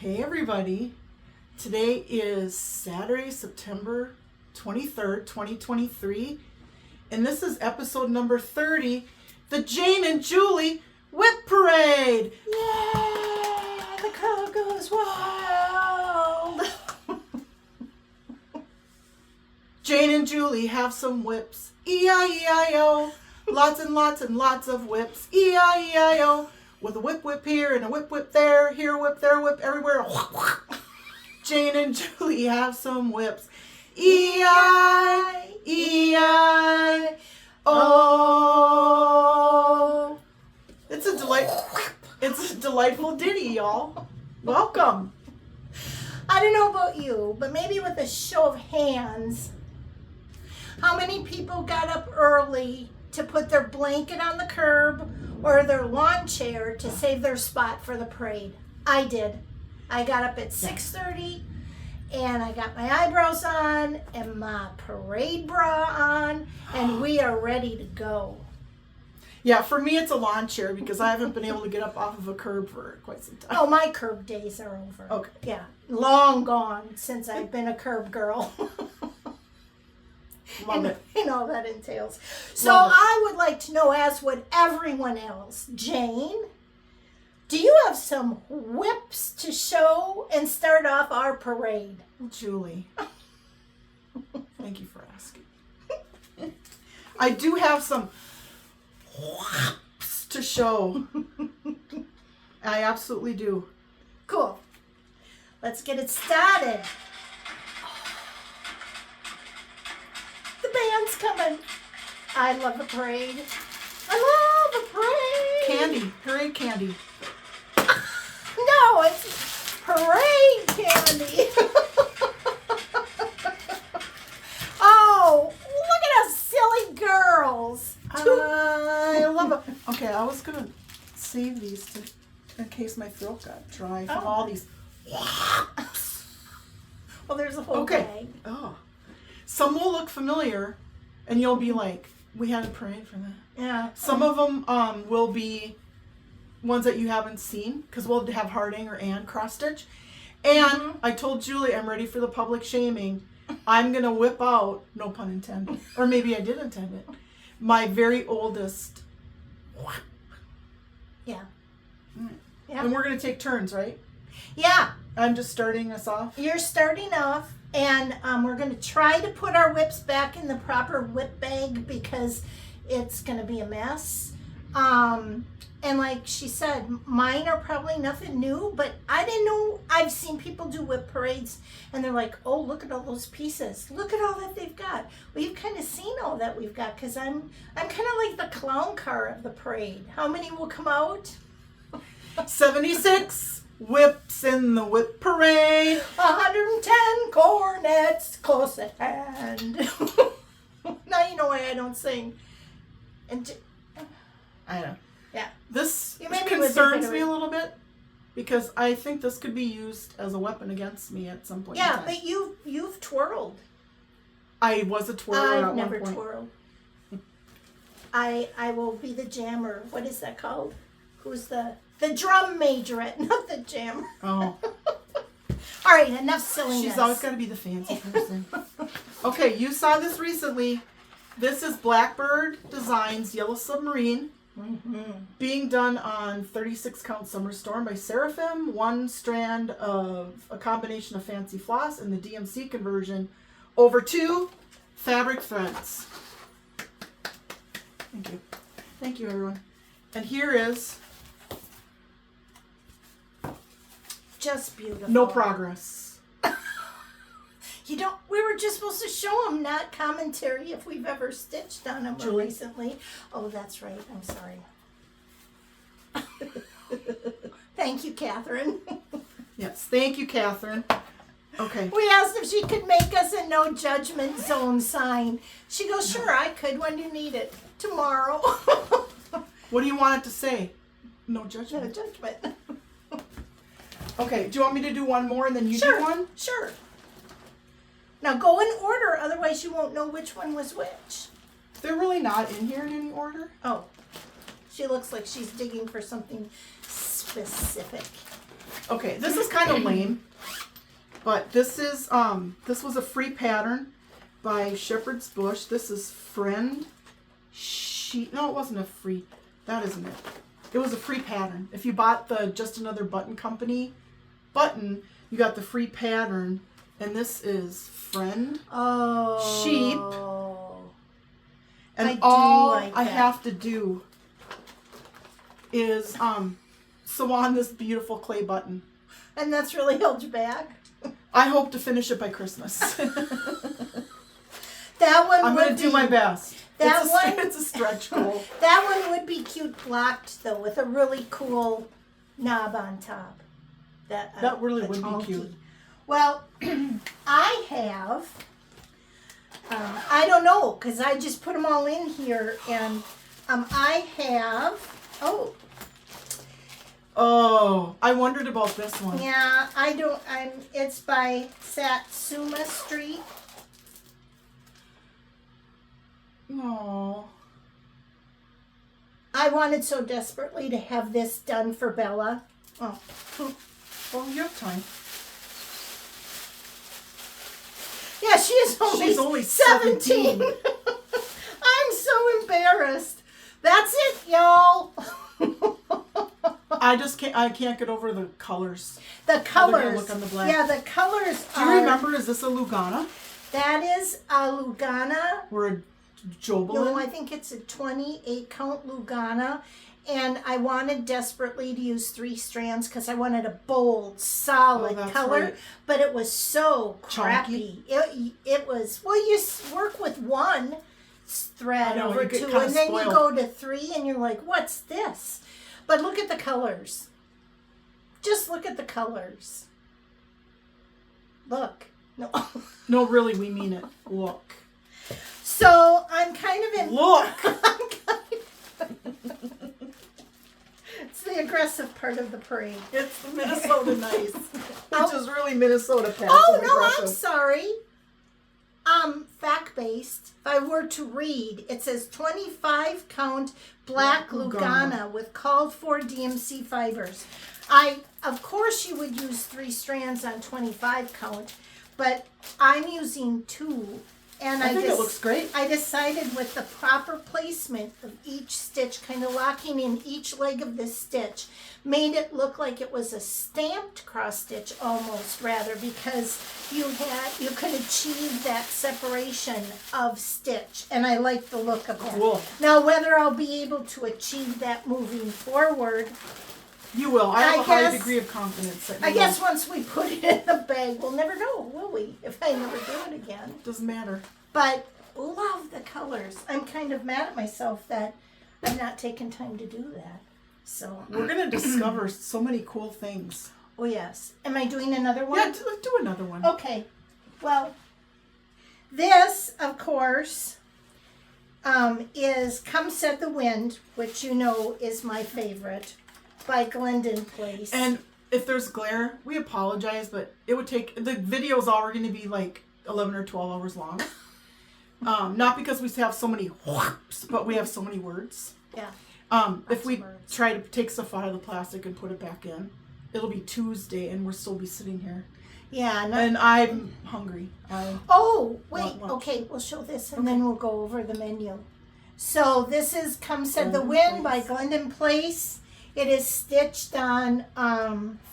Hey everybody, today is Saturday, September 23rd, 2023, and this is episode number 30, the Jane and Julie WIP Parade! Yay! The crowd goes wild! Jane and Julie have some whips, E-I-E-I-O, lots and lots and lots of whips, E-I-E-I-O. With a whip whip here and a whip whip there, here whip, there whip, everywhere. Jane and Julie have some whips. E-I-E-I-O. It's a delightful ditty, y'all. Welcome. I don't know about you, but maybe with a show of hands, how many people got up early to put their blanket on the curb or their lawn chair to save their spot for the parade? I did. I got up at 6:30 and I got my eyebrows on and my parade bra on and we are ready to go. Yeah, for me it's a lawn chair because I haven't been able to get up off of a curb for quite some time. Oh, my curb days are over. Okay. Yeah, long gone since I've been a curb girl. Love it. And all that entails. So Love it. I would like to know, as would everyone else, Jane, do you have some whips to show and start off our parade? Julie, thank you for asking. I do have some whops to show. I absolutely do. Cool. Let's get it started. The band's coming. I love the parade. I love the parade. Candy, hooray candy. No, it's parade candy. Oh, look at us silly girls. I love it. Okay, I was gonna save these in case my throat got dry from all these. Well, there's a whole Okay. bag. Oh, some will look familiar, and you'll be like, "We had a parade for that." Yeah. Some of them will be ones that you haven't seen because we'll have hardanger and cross stitch. And I told Julie I'm ready for the public shaming. I'm gonna whip out, no pun intended, or maybe I did intend it, my very oldest. Yeah. And Yeah. we're gonna take turns, right? Yeah. I'm just starting us off. You're starting off, and we're going to try to put our whips back in the proper whip bag because it's going to be a mess. And like she said, mine are probably nothing new, but I didn't know. I've seen people do whip parades, and they're like, "Oh, look at all those pieces! Look at all that they've got." Well, you've kind of seen all that we've got because I'm kind of like the clown car of the parade. How many will come out? 76 whips in the whip parade. 110 cornets close at hand. Now you know why I don't sing. And I know. yeah, This You made me concerns with me it. a little bit because I think this could be used as a weapon against me at some point. in yeah, time. but you've twirled. I was a twirler I've at never one point. twirled. I will be the jammer. What is that called? Who's the drum majorette, not the jammer. Oh, All right, enough silliness. she's always got to be the fancy person. Okay, you saw this recently. This is Blackbird Designs Yellow Submarine, being done on 36 count Summer Storm by Seraphim. One strand of a combination of fancy floss and the DMC conversion over 2 fabric threads. Thank you. Thank you, everyone. And here is Just beautiful. no progress. You don't. We were just supposed to show them, not commentary if we've ever stitched on them Julie. recently. Oh, that's right. I'm sorry. Thank you, Catherine. Yes, thank you, Catherine. Okay. We asked if she could make us a no judgment zone sign. She goes, "Sure, I could. When do you need it? Tomorrow." What do you want it to say? No No judgment. judgment. Okay, do you want me to do one more and then you Sure. do one? Sure. Now go in order, otherwise you won't know which one was which. They're really not in here in any order. Oh, she looks like she's digging for something specific. Okay, this is kind of lame, but this is this was a free pattern by Shepherd's Bush. This is Friend Sheet. No, it wasn't a free. That isn't it. It was a free pattern. If you bought the Just Another Button Company button, you got the free pattern, and this is Friend Sheep. And all I have to do is sew on this beautiful clay button. And that's really held you back? I hope to finish it by Christmas. That one I'm going to do my best. It's a stretch goal. That one would be cute blocked, though, with a really cool knob on top. That really would be cute. Well, I have, I don't know, because I just put them all in here, and I have, Oh, I wondered about this one. yeah, it's by Satsuma Street. Oh. I wanted so desperately to have this done for Bella. Oh. Well, you have time. Yeah, she's only 17. I'm so embarrassed. That's it, y'all. I can't get over the colors. The colors. Look on the black. Yeah, the colors. Do you remember? Is this a Lugana? That is a Lugana. Or a Jobelin? No, I think it's a 28 count Lugana. And I wanted desperately to use 3 strands because I wanted a bold, solid color. Right. But it was so crappy. It was, well, you work with 1 thread over 2, and then you go to 3, and you're like, what's this? But look at the colors. Just look at the colors. Look. No. No, really, we mean it. Look. So I'm kind of in. Look. It's the aggressive part of the parade. It's the Minnesota nice, which is really Minnesota passive Oh no, I'm sorry. Fact-based. If I were to read, it says 25 count black Lugana with called for DMC fibers. Of course you would use 3 strands on 25 count, but I'm using 2. And I think it looks great. I decided with the proper placement of each stitch, kind of locking in each leg of this stitch, made it look like it was a stamped cross stitch almost, rather, because you could achieve that separation of stitch, and I like the look of that. Cool. Now, whether I'll be able to achieve that moving forward, you will. I have a high degree of confidence that you I guess once we put it in the bag, we'll never know, will we? If I never do it again. Doesn't matter. But love the colors. I'm kind of mad at myself that I'm not taking time to do that. So we're gonna discover so many cool things. Oh yes. Am I doing another one? Yeah, do another one. Okay. Well, this, of course, is Come Set the Wind, which you know is my favorite, by Glendon Place. And if there's glare, we apologize, but it would take, the video's already going to be like 11 or 12 hours long. Not because we have so many whoops, but we have so many words. Yeah. If we try to take stuff out of the plastic and put it back in, it'll be Tuesday and we'll still be sitting here. Yeah. And I'm hungry. Okay, we'll show this and then we'll go over the menu. So this is Come Set the Wind by Glendon Place. It is stitched on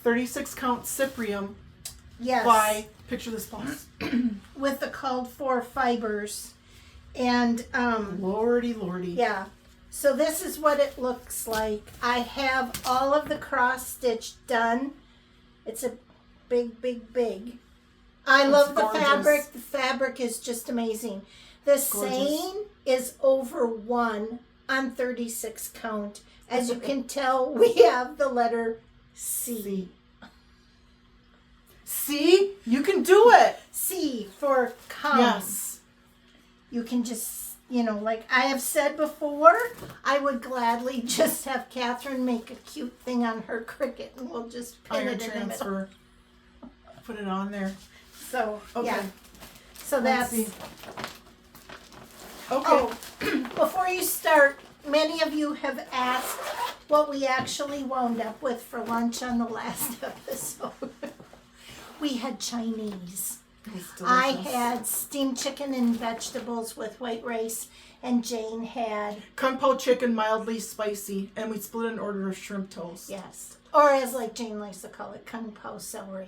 36 count Cyprium. Yes. By, picture this box. With the called for fibers. And Lordy. Yeah. So this is what it looks like. I have all of the cross stitch done. It's a big. I love the fabric. The fabric is just amazing. The seine is over 1 on 36 count. As you can tell, we have the letter C. See? You can do it. C for come. Yes. You can just, like I have said before, I would gladly just have Catherine make a cute thing on her Cricut and we'll just pin it in the middle. Put it on there. So, okay. Yeah. So that's... Okay. Oh, before you start, many of you have asked what we actually wound up with for lunch on the last episode. We had Chinese. It was delicious. I had steamed chicken and vegetables with white rice, and Jane had, Kung Pao chicken, mildly spicy, and we split an order of shrimp toast. yes, or as like Jane likes to call it, Kung Pao celery.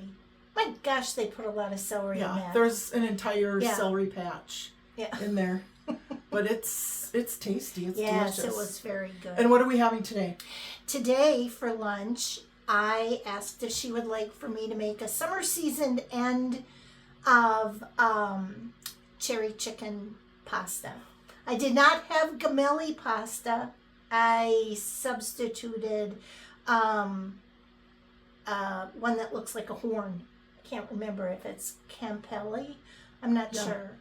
My gosh, they put a lot of celery in Yeah, that. there's an entire Yeah. celery patch Yeah. in there. But it's tasty. It's Yes, delicious. it was very good. And what are we having today? Today for lunch, I asked if she would like for me to make a summer seasoned end of cherry chicken pasta. I did not have gemelli pasta. I substituted one that looks like a horn. I can't remember if it's Campelli. I'm not Yeah. sure.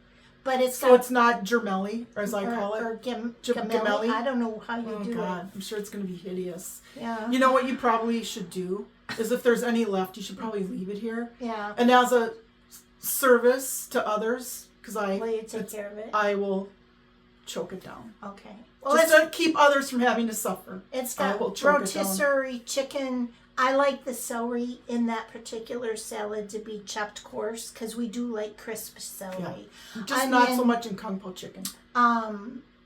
But it's So it's not germelli, as I call it. or gemelli. Gemelli? I don't know how you Oh do God, I'm sure it's going to be hideous. it. Yeah. You know what you probably should do is if there's any left, you should probably leave it here. Yeah. And as a service to others, because Will you take care of it? I will choke it down. Okay. Well, Just to keep others from having to suffer. it's I got will choke it down. rotisserie chicken. I like the celery in that particular salad to be chopped coarse because we do like crisp celery. Just And not then, so much in Kung Pao chicken.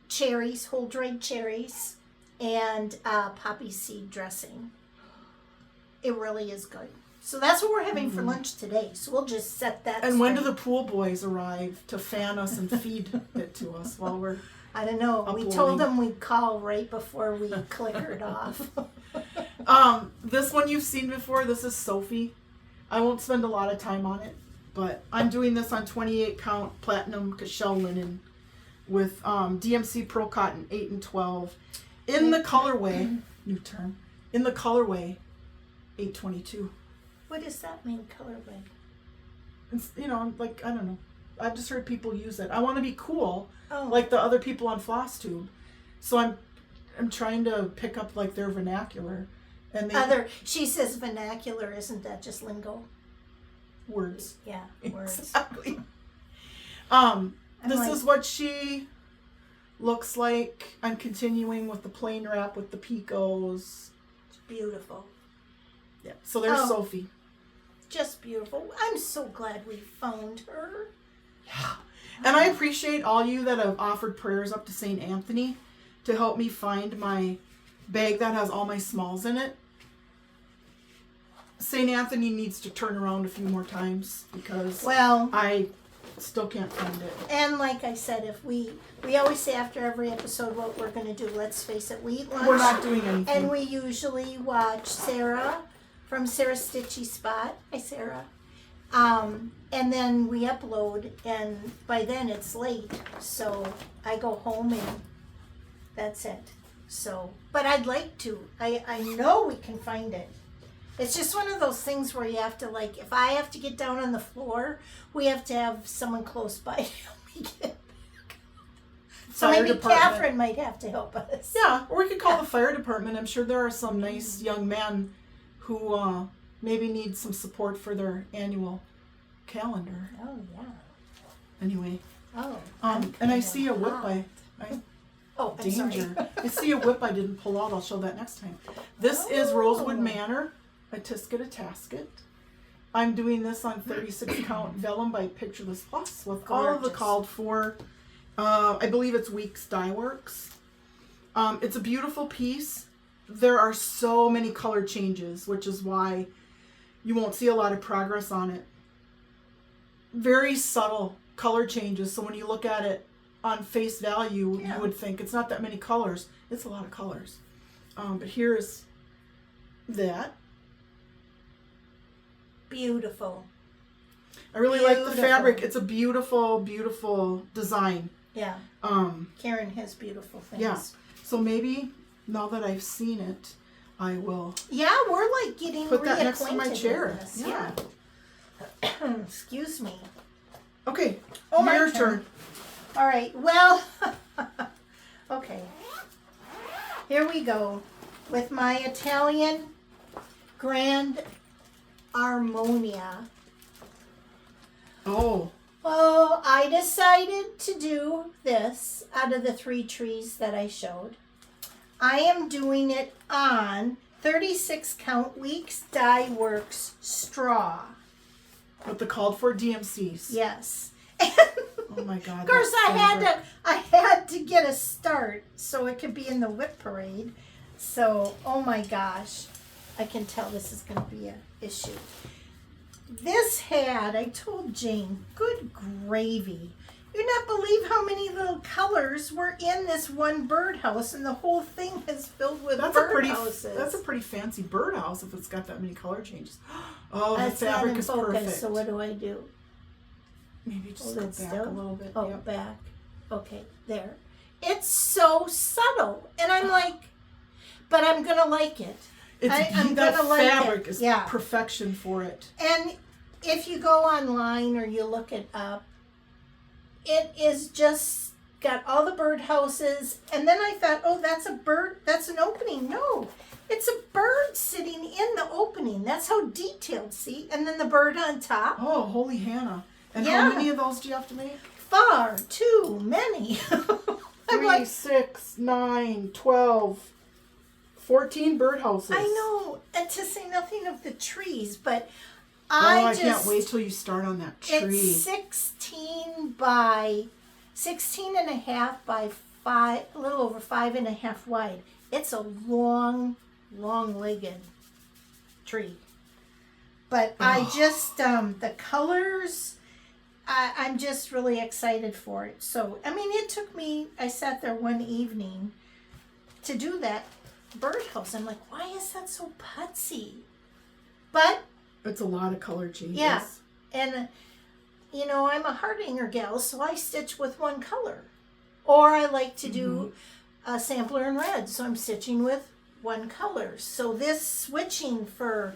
Cherries, whole dried cherries, and poppy seed dressing. It really is good. So that's what we're having for lunch today. So we'll just set that. And when do straight. the pool boys arrive to fan us and feed it to us while we're... I don't know. We uploading? told them we'd call right before we clickered off. This one you've seen before. This is Sophie. I won't spend a lot of time on it, but I'm doing this on 28 count platinum cashel linen with DMC Pro Cotton 8 and 12 in the colorway, new term, in the colorway 822. What does that mean, colorway? It's, you know, like, I don't know. I've just heard people use it. I want to be cool, Oh, like the other people on Flosstube. So I'm trying to pick up like their vernacular and she says vernacular. Isn't that just lingo? words. Yeah, words. Exactly. I'm This like- is what she looks like. I'm continuing with the plain wrap with the picos. It's beautiful. Yeah. So there's Oh. Sophie. Just beautiful. I'm so glad we found her. Yeah. And I appreciate all you that have offered prayers up to St. Anthony to help me find my bag that has all my smalls in it. St. Anthony needs to turn around a few more times because Well, I still can't find it. and like I said, if we always say after every episode what we're going to do. Let's face it, we eat lunch. We're not doing anything. And we usually watch Sarah from Sarah's Stitchy Spot. Hi, Sarah. And then we upload, and by then it's late. So I go home and that's it. So, but I'd like to. I know we can find it. It's just one of those things where you have to, like, if I have to get down on the floor, we have to have someone close by to help me get back. So Fire maybe department. Catherine might have to help us. Yeah, or we could call the fire department. I'm sure there are some nice young men who maybe need some support for their annual calendar. Oh, yeah. Anyway, Oh. and I see a whip hot. I Oh, I'm sorry. danger. I see a whip I didn't pull out. I'll show that next time. This is Rosewood Manor, a Tisket, a Tasket. I'm doing this on 36 count vellum by Pictureless Plus with all of the Gorgeous. called for. I believe it's Weeks Dye Works. It's a beautiful piece. There are so many color changes, which is why you won't see a lot of progress on it. Very subtle color changes. So when you look at it on face value, Yeah. you would think it's not that many colors. It's a lot of colors. But here's that. Beautiful. I really like the Beautiful. fabric. It's a beautiful, beautiful design. Yeah. Karen has beautiful things. Yeah. So maybe now that I've seen it, I will Yeah, we're like getting put that next to my reacquainted chair. with this. Yeah. Excuse me. Okay. Oh, my your turn. turn. All right. Well, okay. Here we go with my Italian Grand Armonia. Oh. Oh, I decided to do this out of the 3 trees that I showed. I am doing it on 36 count Weeks Dye Works straw. With the called for DMCs. Yes. Oh my God. Of course, I had to get a start so it could be in the WIP parade. So, oh my gosh, I can tell this is going to be an issue. This had, I told Jane, good gravy. You not believe how many little colors were in this one birdhouse, and the whole thing is filled with birdhouses. That's a pretty fancy birdhouse if it's got that many color changes. Oh, That's the fabric not in is focus, perfect. So what do? Maybe just Hold go it back still? a little bit. Oh, Yep. back. Okay, there. It's so subtle, and I'm like, but I'm gonna like it. I'm that gonna like fabric it. is Yeah. perfection for it. And if you go online or you look it up, it is just got all the birdhouses. And then I thought, oh, that's a bird. That's an opening. No, it's a bird sitting in the opening. That's how detailed. See, and then the bird on top. Oh, holy Hannah! And Yeah. how many of those do you have to make? Far too many. I'm 3, like, 6, 9, 12, 14 birdhouses. I know, and to say nothing of the trees, but Oh, I I just can't wait till you start on that tree. It's 16 and a half by 5, a little over 5.5 wide. It's a long-legged tree. But I just, the colors, I'm just really excited for it. So, I mean, it took me, I sat there one evening to do that birdhouse. I'm like, why is that so putsy? But It's a lot of color changes. yeah, and you know, I'm a hardanger gal, so I stitch with one color. Or I like to do a sampler in red, so I'm stitching with one color. So this switching for,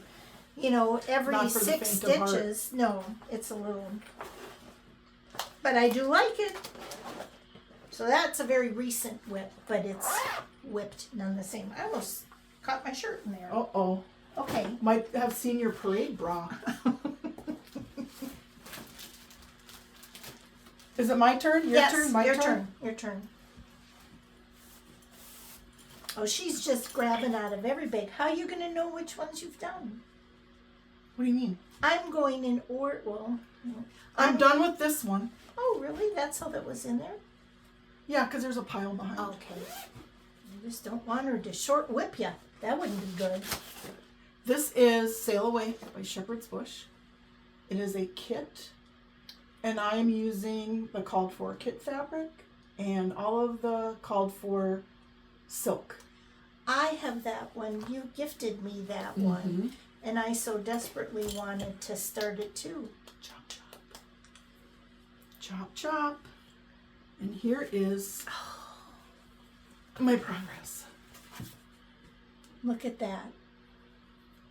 you know, every Not for the 6 faint of heart. stitches, no, it's a little, but I do like it. So that's a very recent whip, but it's whipped none the same. I almost caught my shirt in there. Uh-oh. Okay. Might have seen your parade bra. Is it my turn? Your Yes, turn? My your turn? turn. Your turn. Oh, she's just grabbing out of every bag. How are you going to know which ones you've done? What do you mean? I'm going in order. Well, I'm done with this one. Oh, really? That's how that was in there? Yeah, because there's a pile behind. Okay. You just don't want her to short whip you. That wouldn't be good. This is Sail Away by Shepherd's Bush. It is a kit, and I am using the called for kit fabric and all of the called for silk. I have that one. You gifted me that one. And I so desperately wanted to start it too. Chop, chop. Chop, chop. And here is my progress. Look at that.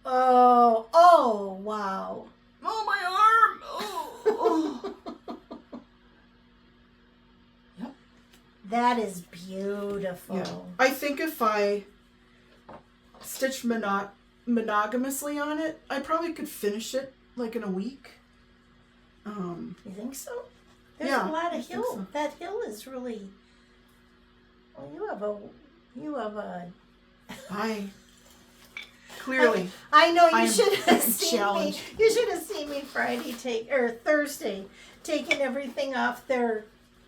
Oh, wow. Oh, my arm! Oh. Yep. That is beautiful. Yeah. I think if I stitched monogamously on it, I probably could finish it like in a week. You think so? There's Yeah, a lot I of think hill. so. That hill is really. Well, you have a. Clearly. I know you I'm should have seen me. challenged. You should have seen me Thursday taking everything off their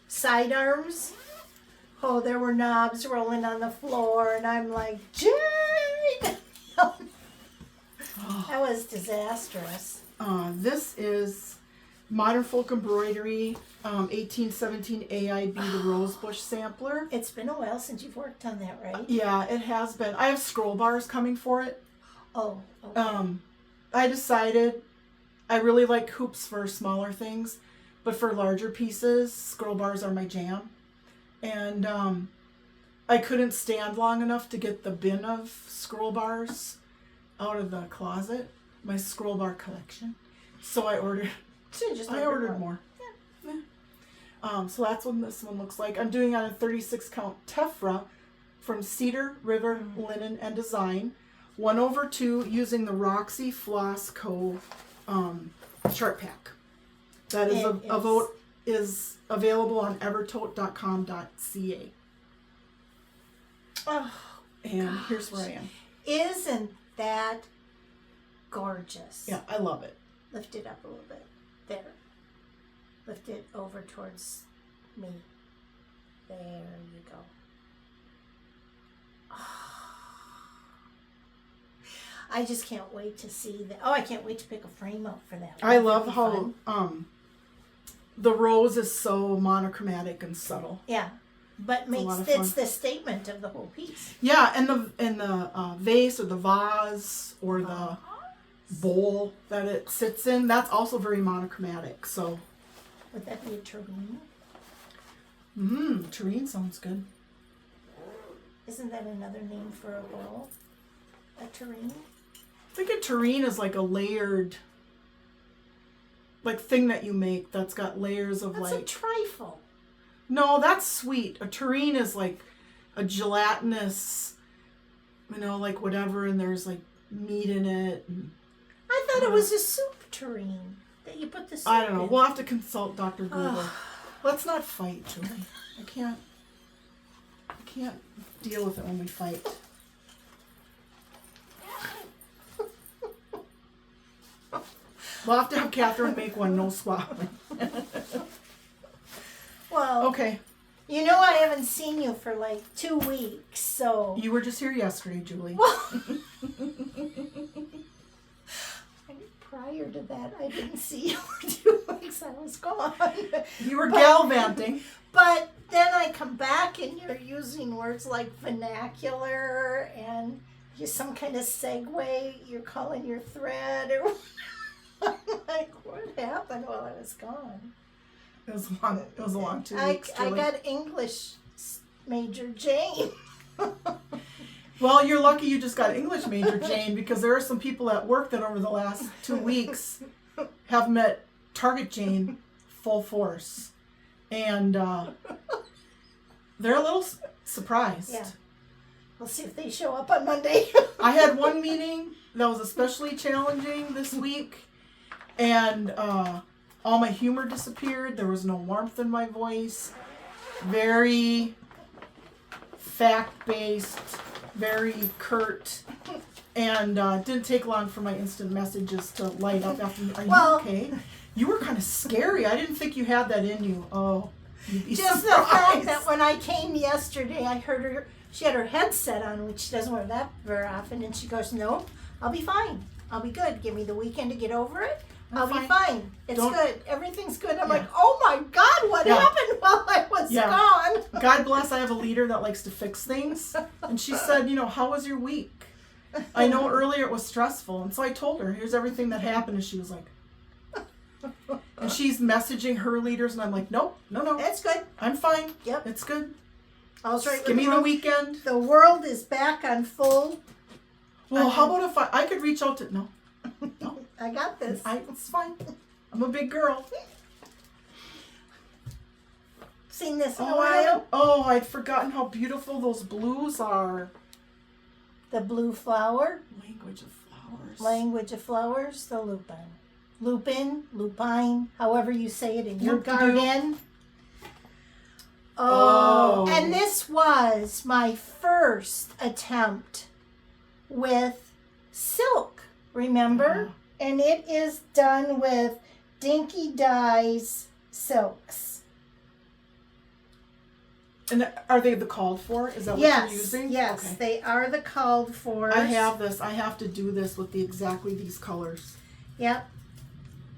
sidearms. Oh, there were knobs rolling on the floor, and I'm like, Jane! That was disastrous. This is Modern Folk Embroidery 1817 AIB, the Rosebush Sampler. It's been a while since you've worked on that, right? Yeah, it has been. I have scroll bars coming for it. Oh, okay. I decided I really like hoops for smaller things, but for larger pieces, scroll bars are my jam. And I couldn't stand long enough to get the bin of scroll bars out of the closet, my scroll bar collection. So I ordered more. Yeah. So that's what this one looks like. I'm doing on a 36 count tephra from Cedar River Linen and Design, 1/2 using the Roxy Floss Co. chart pack. That is available on evertote.com.ca. Oh, And here's where I am. Isn't that gorgeous? Yeah, I love it. Lift it up a little bit. There. Lift it over towards me. There you go. I just can't wait to see that. Oh, I can't wait to pick a frame up for that. I love how the rose is so monochromatic and subtle. Yeah, but it's the statement of the whole piece. Yeah, and the vase or the vase or the bowl that it sits in, that's also very monochromatic. So would that be a tureen? Tureen sounds good. Isn't that another name for a bowl? A tureen? I think a tureen is like a layered, like thing that you make that's got layers of That's like. a trifle. No, that's sweet. A tureen is like a gelatinous, like whatever, and there's like meat in it. And, I thought it was a soup tureen that you put the soup I don't know. in. We'll have to consult Dr. Google. Let's not fight, Julie. I can't deal with it when we fight. We'll have to have Catherine make one, no swapping. Well, Okay. You know I haven't seen you for like 2 weeks, so... You were just here yesterday, Julie. Prior to that, I didn't see you for 2 weeks. I was gone. You were gallivanting. But then I come back and you're using words like vernacular and some kind of segue. You're calling your thread. Or I'm like, what happened while I was gone? It was a long 2 weeks. I got English major Jane. Well, you're lucky you just got English major, Jane, because there are some people at work that over the last 2 weeks have met Target Jane full force. And they're a little surprised. Yeah. We'll see if they show up on Monday. I had one meeting that was especially challenging this week, and all my humor disappeared. There was no warmth in my voice. Very fact-based, very curt, and it didn't take long for my instant messages to light up after me. Are you okay? You were kind of scary. I didn't think you had that in you. Oh, you'd be just surprised. the fact that when I came yesterday, I heard her. She had her headset on, which she doesn't wear that very often, and she goes, "No, I'll be fine. I'll be good. Give me the weekend to get over it. I'll be fine. It's good. Everything's good." I'm like, "Oh my God, what happened while I was gone?" God bless. I have a leader that likes to fix things, and she said, "How was your week? I know earlier it was stressful," and so I told her, "Here's everything that happened," and she was like. And she's messaging her leaders, and I'm like, nope, no. It's good. I'm fine. Yep. It's good. I was right. Give me the weekend. The world is back on full. Well, how about if I could reach out to... No. I got this. It's fine. I'm a big girl. Seen this in a while? Oh, I'd forgotten how beautiful those blues are. The blue flower. Language of flowers. Language of flowers. The lupin. Lupine, however you say it in your garden. Oh, and this was my first attempt with silk, remember? And it is done with Dinky Dye's silks. And are they the called for? Is that what you're using? Yes, okay. They are the called for. I have this. I have to do this with exactly these colors. Yep.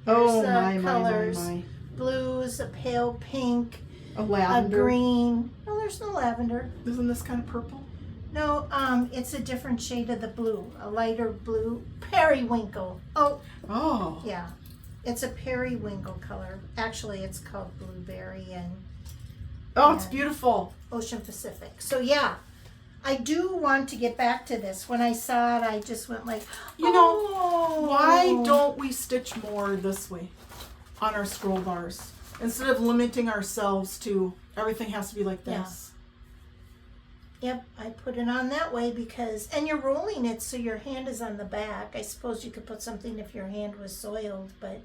Here's my. Blues, a pale pink, a lavender, a green. No, there's no lavender. Isn't this kind of purple? No, it's a different shade of the blue, a lighter blue, periwinkle. Oh, yeah, it's a periwinkle color. Actually, it's called blueberry and. It's beautiful. Ocean Pacific. So yeah. I do want to get back to this. When I saw it, I just went like, why don't we stitch more this way on our scroll bars instead of limiting ourselves to everything has to be like this? Yep, I put it on that way because, and you're rolling it so your hand is on the back. I suppose you could put something if your hand was soiled, but,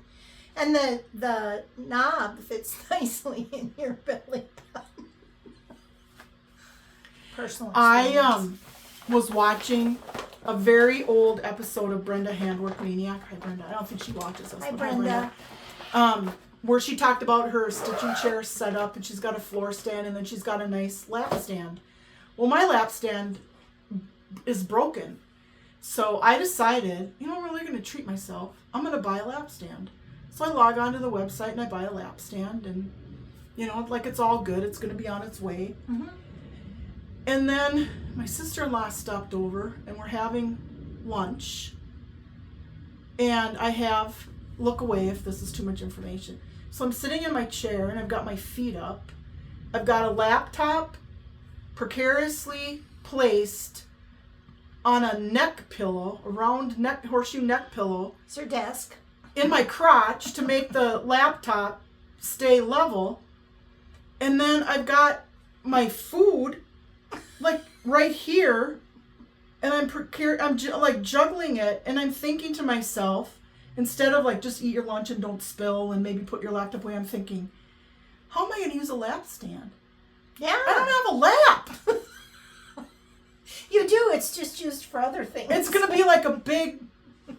and the knob fits nicely in your belly button. Personal experience. was watching a very old episode of Brenda Handwork Maniac. Hi, Brenda. I don't think she watches us. Hi, but Brenda. Where she talked about her stitching chair set up, and she's got a floor stand, and then she's got a nice lap stand. Well, my lap stand is broken. So I decided, I'm really going to treat myself. I'm going to buy a lap stand. So I log onto the website and I buy a lap stand, and, like it's all good. It's going to be on its way. Mm-hmm. And then my sister-in-law stopped over, and we're having lunch. And I have, look away if this is too much information. So I'm sitting in my chair, and I've got my feet up. I've got a laptop precariously placed on a neck pillow, a round horseshoe neck pillow. It's her desk. In my crotch to make the laptop stay level. And then I've got my food like right here, and I'm juggling it, and I'm thinking to myself, instead of like just eat your lunch and don't spill and maybe put your laptop away, I'm thinking, how am I going to use a lap stand? Yeah. I don't have a lap. You do. It's just used for other things. It's going to be like a big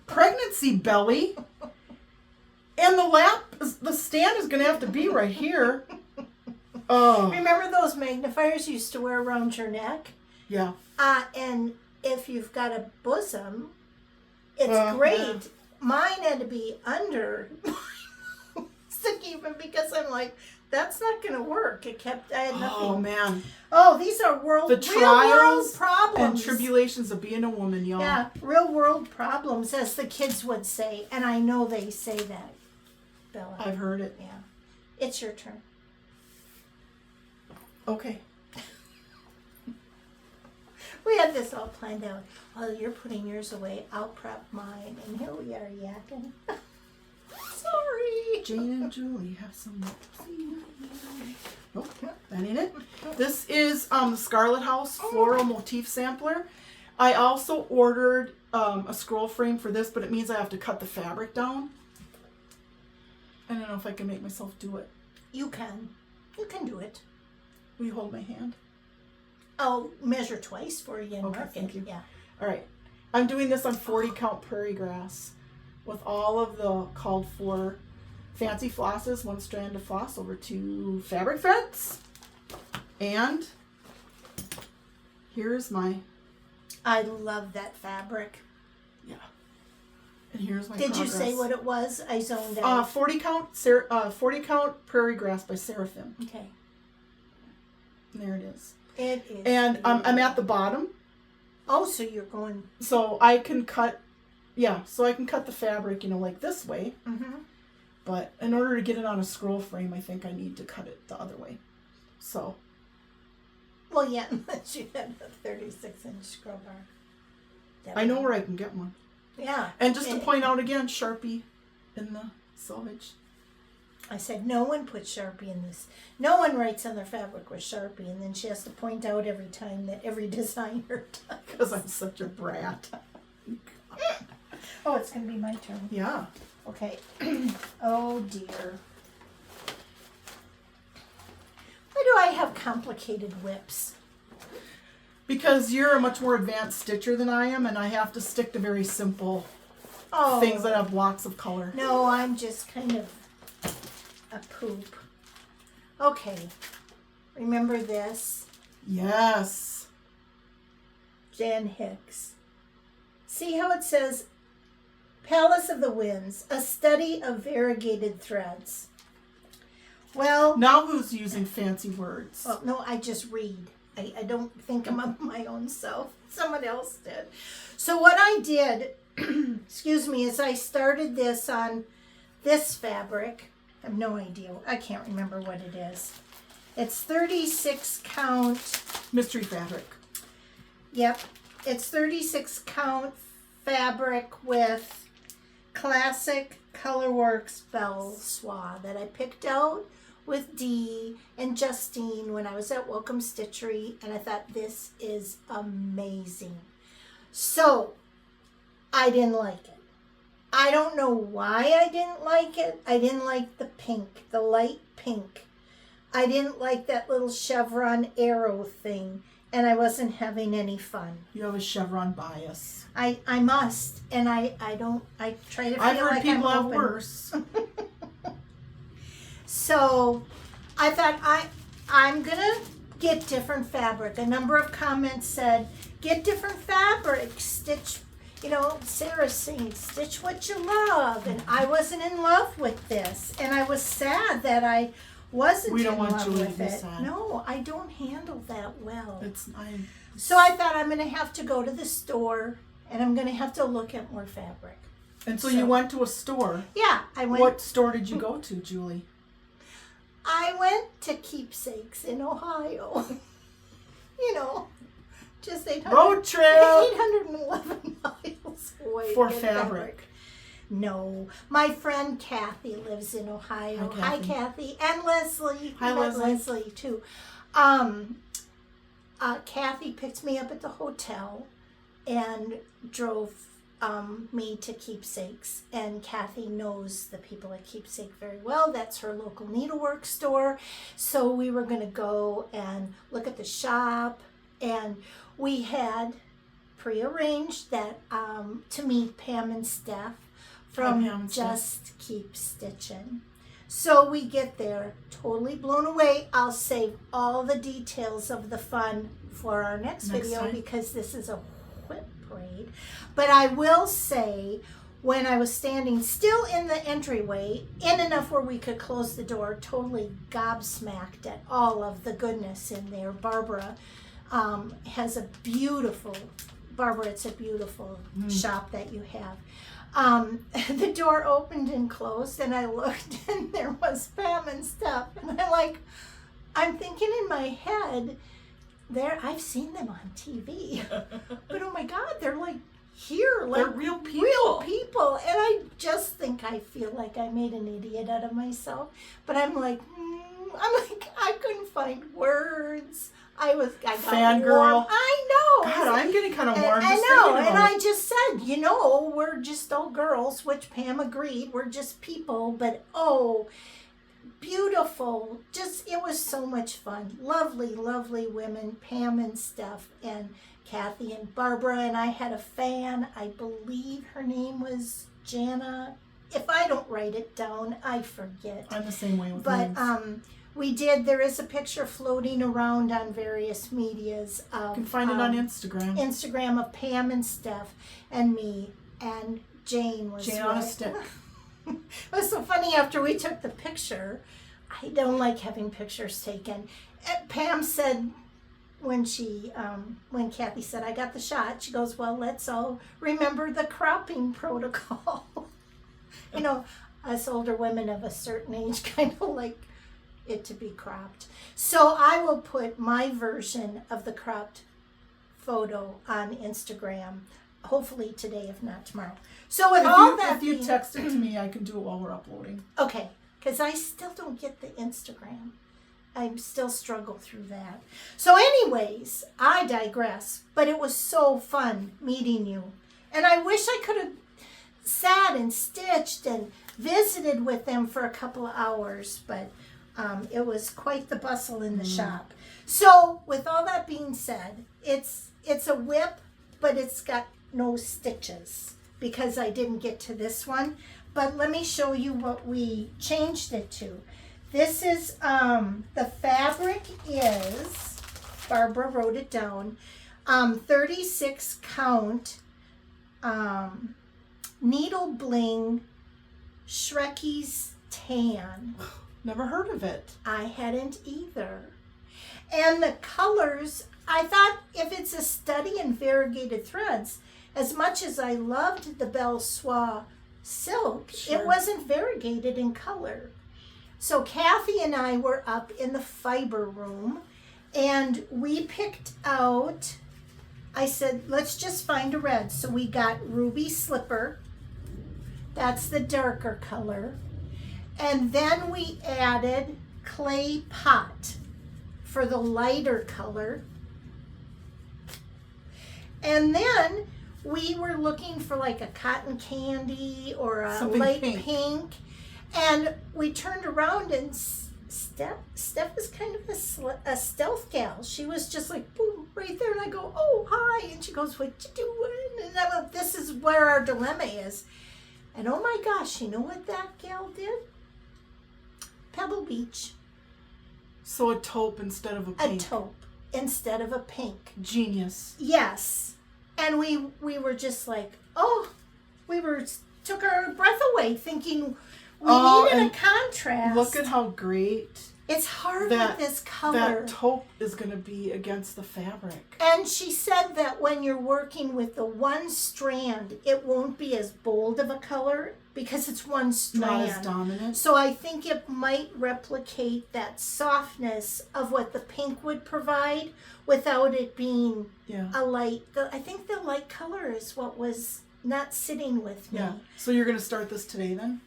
pregnancy belly. And the stand is going to have to be right here. Oh. Remember those magnifiers you used to wear around your neck? Yeah. And if you've got a bosom, it's great. Yeah. Mine had to be under even because I'm like, that's not going to work. I had nothing. Oh, man. Oh, these are real world problems. And tribulations of being a woman, y'all. Yeah, real world problems, as the kids would say. And I know they say that, Bella. I've heard it. Yeah. It's your turn. Okay. We had this all planned out. Well, you're putting yours away. I'll prep mine. And here we are yakking. Sorry. Jane and Julie have some. Nope, that ain't it. This is the Scarlet House Floral Motif Sampler. I also ordered a scroll frame for this, but it means I have to cut the fabric down. I don't know if I can make myself do it. You can. You can do it. Will you hold my hand? I'll measure twice for you and okay, mark thank it. you. Yeah. All right. I'm doing this on 40 count prairie grass with all of the called for fancy flosses, 1 strand of floss over 2 fabric threads. And here's my... I love that fabric. Yeah. And here's my Did progress. you say what it was? I zoned out. 40 count prairie grass by Seraphim. Okay. And there it is. It is. And I'm at the bottom. Oh, so you're going... So I can cut... Yeah, so I can cut the fabric, like this way. Mm-hmm. But in order to get it on a scroll frame, I think I need to cut it the other way. So. Well, yeah, unless you have a 36-inch scroll bar. I know where I can get one. Yeah. And just to point out again, Sharpie in the selvage. I said, no one puts Sharpie in this. No one writes on their fabric with Sharpie. And then she has to point out every time that every designer does. Because I'm such a brat. Oh, it's going to be my turn. Yeah. Okay. Oh, dear. Why do I have complicated whips? Because you're a much more advanced stitcher than I am, and I have to stick to very simple things that have lots of color. No, I'm just kind of a poop. Okay. Remember this? Yes. Jan Hicks. See how it says Palace of the Winds, a study of variegated threads. Well, now who's using fancy words? well, no, I just read. I don't think I'm of my own self. Someone else did. So what I did, excuse me, is I started this on this fabric. I have no idea. I can't remember what it is. It's 36 count. Mystery fabric. Yep. It's 36 count fabric with classic Colorworks Belle Soie that I picked out with Dee and Justine when I was at Welcome Stitchery, and I thought this is amazing. So I didn't like it. I don't know why I didn't like it. I didn't like the pink, the light pink. I didn't like that little chevron arrow thing. and I wasn't having any fun. You have a chevron bias. I must, and I try to feel I've heard like people I'm have open. worse. So I thought I'm gonna get different fabric. A number of comments said, get different fabric, stitch, Sarah's saying, stitch what you love. And I wasn't in love with this. And I was sad that I wasn't We don't in want love Julie with to be it. sad. No, I don't handle that well. I'm So I thought I'm gonna have to go to the store and I'm gonna have to look at more fabric. And so you went to a store. Yeah, I went. What store did you go to, Julie? I went to Keepsakes in Ohio. Just 800, Road trip 811 miles away for to get fabric. No, my friend Kathy lives in Ohio. Hi, Kathy, and Leslie. Hi, Leslie. Leslie too. Kathy picked me up at the hotel and drove me to Keepsakes, and Kathy knows the people at Keepsake very well. That's her local needlework store. So we were going to go and look at the shop, and we had prearranged that to meet Pam and Steph from Pam and Just Keep Stitching. So we get there, totally blown away. I'll save all the details of the fun for our next video time. because this is a WIP braid. But I will say, when I was standing still in the entryway, in enough where we could close the door, totally gobsmacked at all of the goodness in there. Barbara has a beautiful, it's a beautiful shop that you have. The door opened and closed, and I looked, and there was Pam and Steph, and I'm thinking in my head, I've seen them on TV, but oh my God, they're like here, like they're real people. And I just think I feel like I made an idiot out of myself, but I'm like, I couldn't find words. I got Fangirl. warm. I know. God, I'm getting kind of warm. I just know, thinking and about I it. just said, we're just all girls, which Pam agreed. We're just people, but beautiful. It was so much fun. Lovely, lovely women, Pam and Steph and Kathy and Barbara, and I had a fan. I believe her name was Jana. If I don't write it down, I forget. I'm the same way with But names. there is a picture floating around on various medias of, You can find it on Instagram. Instagram of Pam and Steph and me, and Jane was Jane on a with- stick. It was so funny after we took the picture. I don't like having pictures taken. Pam said when Kathy said, I got the shot, she goes, well, let's all remember the cropping protocol. Us older women of a certain age kind of like it to be cropped. So I will put my version of the cropped photo on Instagram, hopefully today, if not tomorrow. So with If you text it to me, I can do it while we're uploading. Okay, because I still don't get the Instagram. I still struggle through that. So anyways, I digress, but it was so fun meeting you. And I wish I could have sat and stitched and visited with them for a couple of hours, but it was quite the bustle in the shop. So with all that being said, it's a WIP, but it's got no stitches because I didn't get to this one. But let me show you what we changed it to. This is, the fabric is, Barbara wrote it down, 36 count needle bling Shrekie's tan. Never heard of it. I hadn't either. And the colors, I thought if it's a study in variegated threads, as much as I loved the Belle Soie silk, Sure. it wasn't variegated in color. So Kathy and I were up in the fiber room, and we picked out, I said, let's just find a red. So we got Ruby Slipper. That's the darker color. And then we added Clay Pot for the lighter color. And then we were looking for like a cotton candy or a Something light pink. pink. And we turned around and Steph is kind of a stealth gal. She was just like, boom, right there. And I go, oh, hi. And she goes, what you doing? And I'm like, this is where our dilemma is. And oh my gosh, you know what that gal did? Pebble Beach. So a taupe instead of a pink. A taupe instead of a pink. Genius. Yes. And we were just like, oh, took our breath away thinking we needed a contrast. Look at how great. It's hard with this color. That taupe is going to be against the fabric. And she said that when you're working with the one strand, it won't be as bold of a color because it's one strand. Not as dominant. So I think it might replicate that softness of what the pink would provide without it being a light. I think the light color is what was not sitting with me. Yeah. So you're going to start this today then?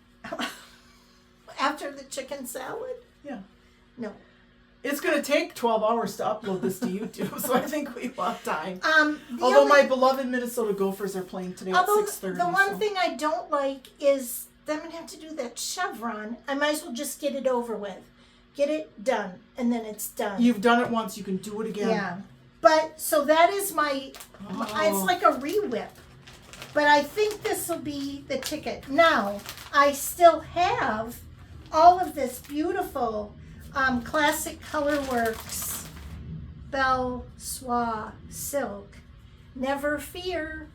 After the chicken salad? Yeah. No. It's going to take 12 hours to upload this to YouTube, so I think we have time. My beloved Minnesota Gophers are playing today at 6:30. The one thing I don't like is that I'm going to have to do that chevron. I might as well just get it over with. Get it done, and then it's done. You've done it once, you can do it again. Yeah. But, so that is it's like a re-whip. But I think this will be the ticket. Now, I still have all of this beautiful Classic Colorworks Belle Soie silk. Never fear.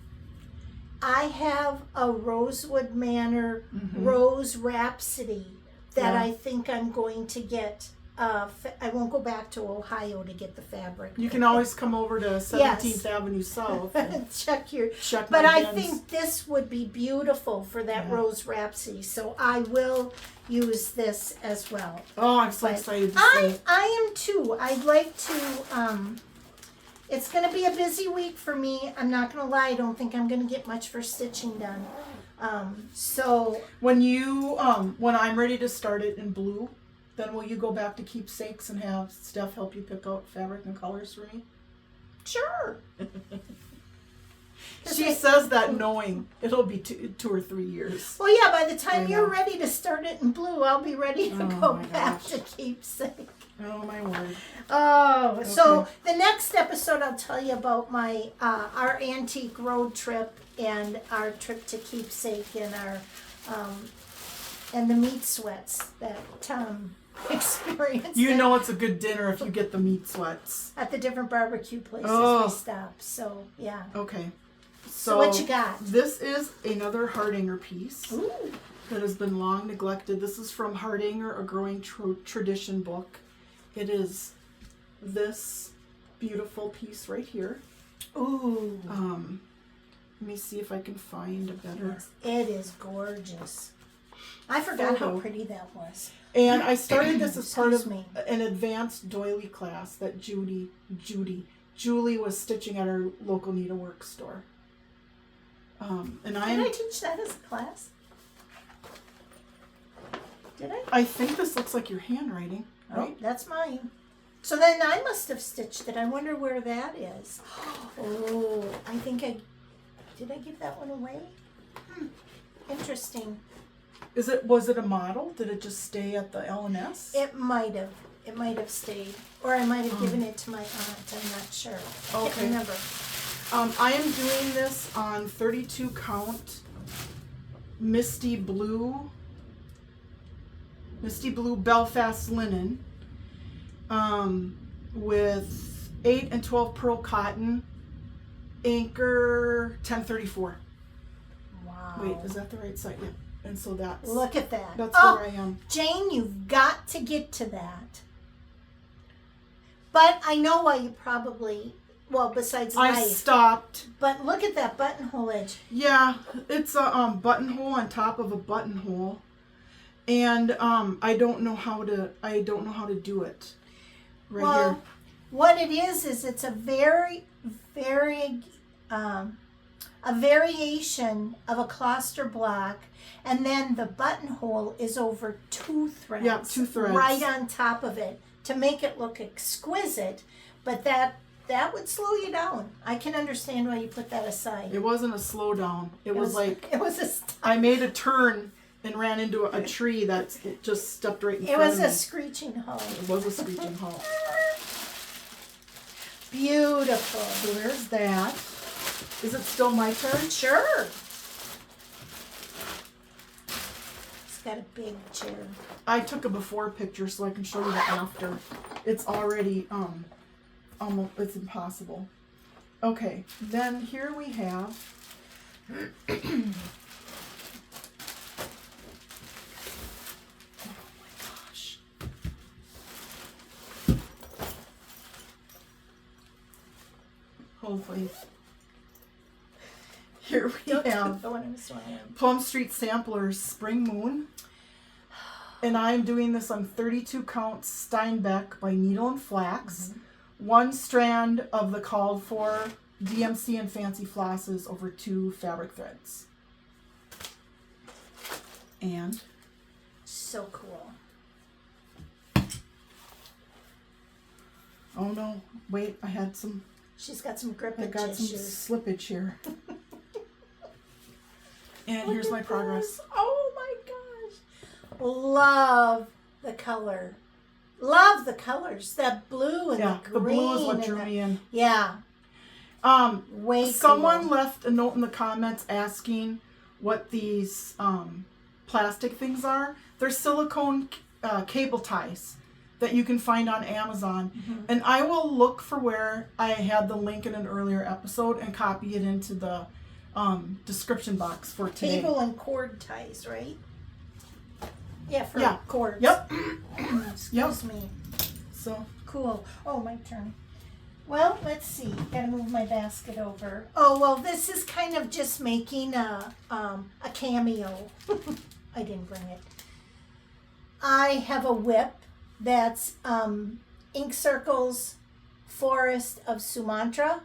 I have a Rosewood Manor Rose Rhapsody that I think I'm going to get. I won't go back to Ohio to get the fabric. You can always come over to 17th Avenue South. And check but I think this would be beautiful for that Rose Rhapsody, so I will use this as well. Oh, I'm so excited to see. I am too. I'd like to, it's going to be a busy week for me. I'm not going to lie. I don't think I'm going to get much for stitching done. So when I'm ready to start it in blue, then will you go back to Keepsakes and have Steph help you pick out fabric and colors for me? Sure. She says that knowing it'll be 2 or 3 years. Well, yeah, by the time you're ready to start it in blue, I'll be ready to go back to Keepsake. Oh, my word. Oh, okay. So the next episode I'll tell you about our antique road trip and our trip to Keepsake and our and the meat sweats that experienced. You know it's a good dinner if you get the meat sweats. At the different barbecue places we stop. So, yeah. Okay. So what you got? This is another hardanger piece. Ooh. That has been long neglected. This is from Hardanger, a Growing Tradition book. It is this beautiful piece right here. Ooh. Let me see if I can find a better. It is gorgeous. I forgot how pretty that was. And I started this as part of an advanced doily class that Julie was stitching at her local needlework store. Did I teach that as a class? Did I? I think this looks like your handwriting, right? Oh, that's mine. So then I must have stitched it. I wonder where that is. Oh, I think did I give that one away? Interesting. Was it a model? Did it just stay at the L&S? It might have. It might have stayed. Or I might have given it to my aunt. I'm not sure. I can't remember. I am doing this on 32 count Misty Blue Belfast linen with 8 and 12 pearl cotton, anchor 1034. Wow. Wait, is that the right side? Yeah. And so look at that. That's where I am. Jane, you've got to get to that. But I know why you probably, besides I stopped. But look at that buttonhole edge. Yeah, it's a buttonhole on top of a buttonhole. And I don't know how to do it here. What it is it's a very, very a variation of a cluster block, and then the buttonhole is over 2 threads. Yeah, 2 threads. Right on top of it to make it look exquisite, but that would slow you down. I can understand why you put that aside. It wasn't a slow down. It was like it was a stop. I made a turn and ran into a tree that just stepped right in It front was of a me. screeching halt. It was a screeching halt. Beautiful. So there's that. Is it still my turn? Sure. It's got a big chair. I took a before picture so I can show you the after. It's already almost, it's impossible. Okay, then here we have oh my gosh. Hopefully. Here we have The one I was doing. Plum Street Samplers Spring Moon. And I'm doing this on 32 count Steinbeck by Needle and Flax. One strand of the called for DMC and Fancy Flosses over 2 fabric threads. And So cool. oh no, wait, I had some, She's got some I grippage got some issues. slippage here. And Look here's my at progress. this. Oh my gosh. Love the color. Love the colors. That blue and Yeah, the the green. blue is what and drew the- me in. Yeah. Way Someone cool. left a note in the comments asking what these plastic things are. They're silicone cable ties that you can find on Amazon. And I will look for where I had the link in an earlier episode and copy it into the description box for today. Cable and cord ties, right? Yeah, for Yeah. cords. Yep. Excuse me. So Cool. Oh, my turn. Well, let's see. Gotta move my basket over. Oh, well, this is kind of just making a cameo. I didn't bring it. I have a WIP that's Ink Circles Forest of Sumatra.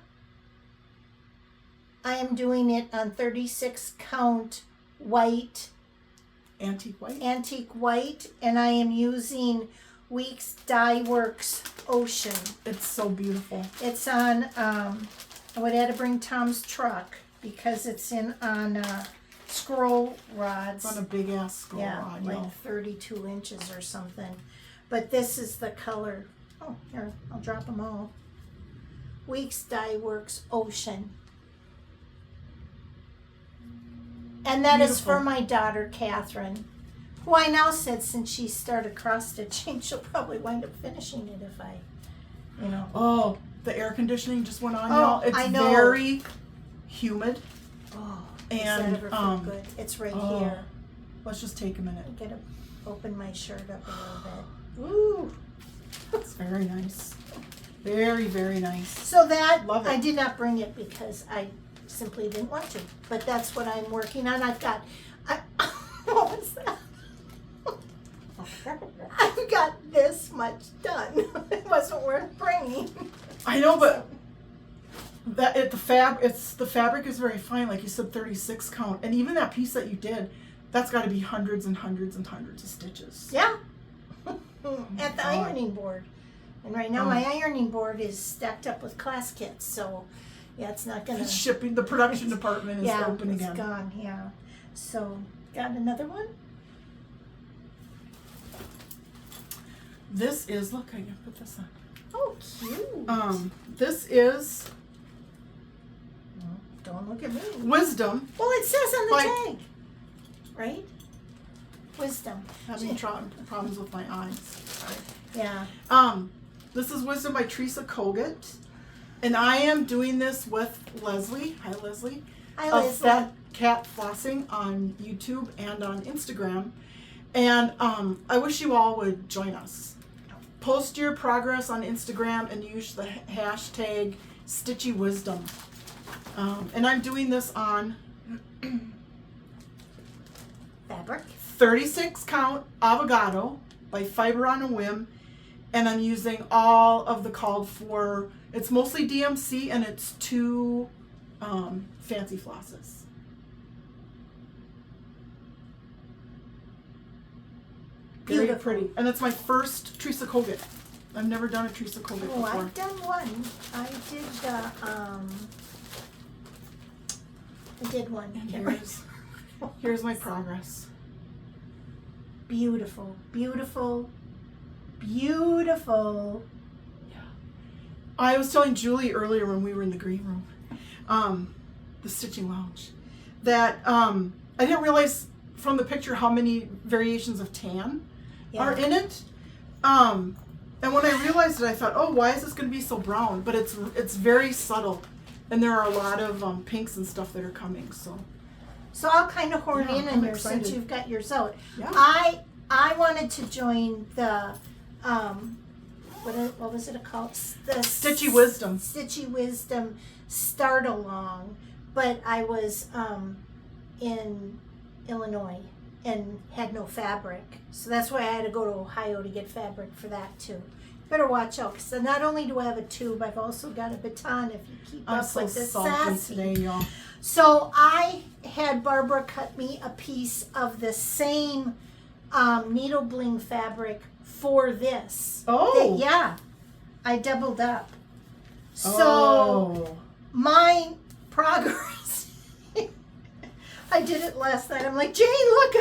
I am doing it on 36 count white, antique white. antique white, and I am using Weeks Dye Works Ocean. It's so beautiful. It's on, I would have to bring Tom's truck because it's on scroll rods. It's on a big ass scroll Yeah, rod. like y'all. 32 inches or something. But this is the color. Oh, here, I'll drop them all. Weeks Dye Works Ocean. And that is for Beautiful. my daughter, Catherine, who I now said since she started cross-stitching, she'll probably wind up finishing it if I, you know. Oh, the air conditioning just went on, Oh, y'all. It's I know. very humid. Oh, And, does that ever feel good? It's right oh. here. Let's just take a minute. I gotta open my shirt up a little bit. Ooh. It's very nice. Very, very nice. So that, Love it. I did not bring it because I simply didn't want to. But that's what I'm working on. I've got, what was that? I've got this much done. It wasn't worth bringing. I know, but the fabric is very fine, like you said, 36 count, and even that piece that you did, that's got to be hundreds and hundreds and hundreds of stitches. Yeah. At the ironing board. And right now my ironing board is stacked up with class kits, so yeah, it's not gonna. Shipping, the production department is open it's again. gone, yeah. So, got another one? This is, look, I can put this on. Oh, cute. This is Don't look at me. Wisdom. Well, it says on the Like- tag, right? Wisdom. Having problems with my eyes. Sorry. Yeah. This is Wisdom by Teresa Kogut, and I am doing this with Leslie. Hi, Leslie. Hi, Of Leslie. Fat Cat Flossing on YouTube and on Instagram. And I wish you all would join us. Post your progress on Instagram and use the hashtag Stitchy Wisdom. And I'm doing this on Fabric. 36 count Avocado by Fiber on a Whim, and I'm using all of the called for. It's mostly DMC and it's 2 fancy flosses. Very Beautiful. pretty, and it's my first Teresa Kogut. I've never done a Teresa Kogut Oh, before. I've done one. I did one. And here's my progress. Beautiful, beautiful, beautiful. I was telling Julie earlier when we were in the green room, the stitching lounge, that I didn't realize from the picture how many variations of tan are in it. And when I realized it, I thought, oh, why is this going to be so brown? But it's very subtle, and there are a lot of pinks and stuff that are coming. So I'll kind of horn in on yours since you've got yours out. Yeah. I wanted to join the what was it called? The Stitchy Wisdom. Stitchy Wisdom start along, but I was in Illinois and had no fabric, so that's why I had to go to Ohio to get fabric for that too. Better watch out, because not only do I have a tube, I've also got a baton. If you keep up with this sassy today, y'all. So I had Barbara cut me a piece of the same needle bling fabric for this. Oh. Yeah. I doubled up. So my progress, I did it last night. I'm like, Jane, look,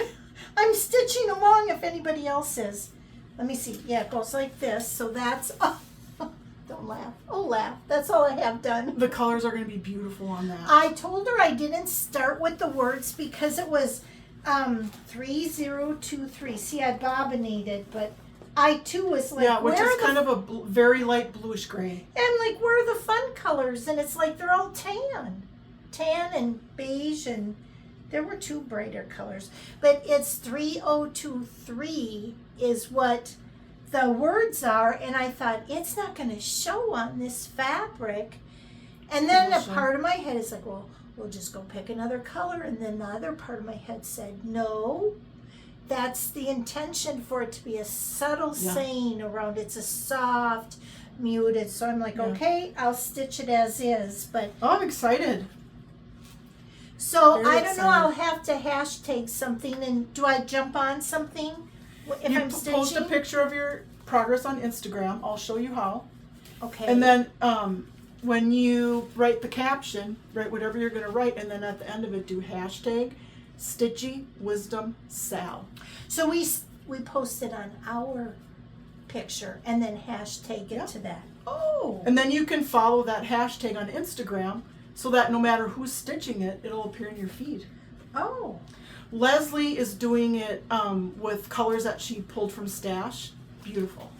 I'm stitching along if anybody else is. Let me see. Yeah, it goes like this. So that's, don't laugh. Oh, laugh. That's all I have done. The colors are going to be beautiful on that. I told her I didn't start with the words because it was 3023. See, I bobbinated, but I too was like, which is kind of a very light bluish gray. And like, where are the fun colors? And it's like they're all tan and beige, and there were two brighter colors. But it's 3023 is what the words are, and I thought it's not going to show on this fabric. And then a part of my head is like, well, we'll just go pick another color. And then the other part of my head said, no, that's the intention for it to be a subtle saying around. It's a soft, muted. So I'm like, okay, I'll stitch it as is. But I'm excited. So I don't know. I'll have to hashtag something. And do I jump on something if I'm stitching? Post a picture of your progress on Instagram. I'll show you how. Okay. And then when you write the caption, write whatever you're going to write, and then at the end of it, do hashtag Stitchy Wisdom Sal. So we posted on our picture and then hashtag it to that. Oh. And then you can follow that hashtag on Instagram so that no matter who's stitching it, it'll appear in your feed. Oh. Leslie is doing it with colors that she pulled from Stash. Beautiful.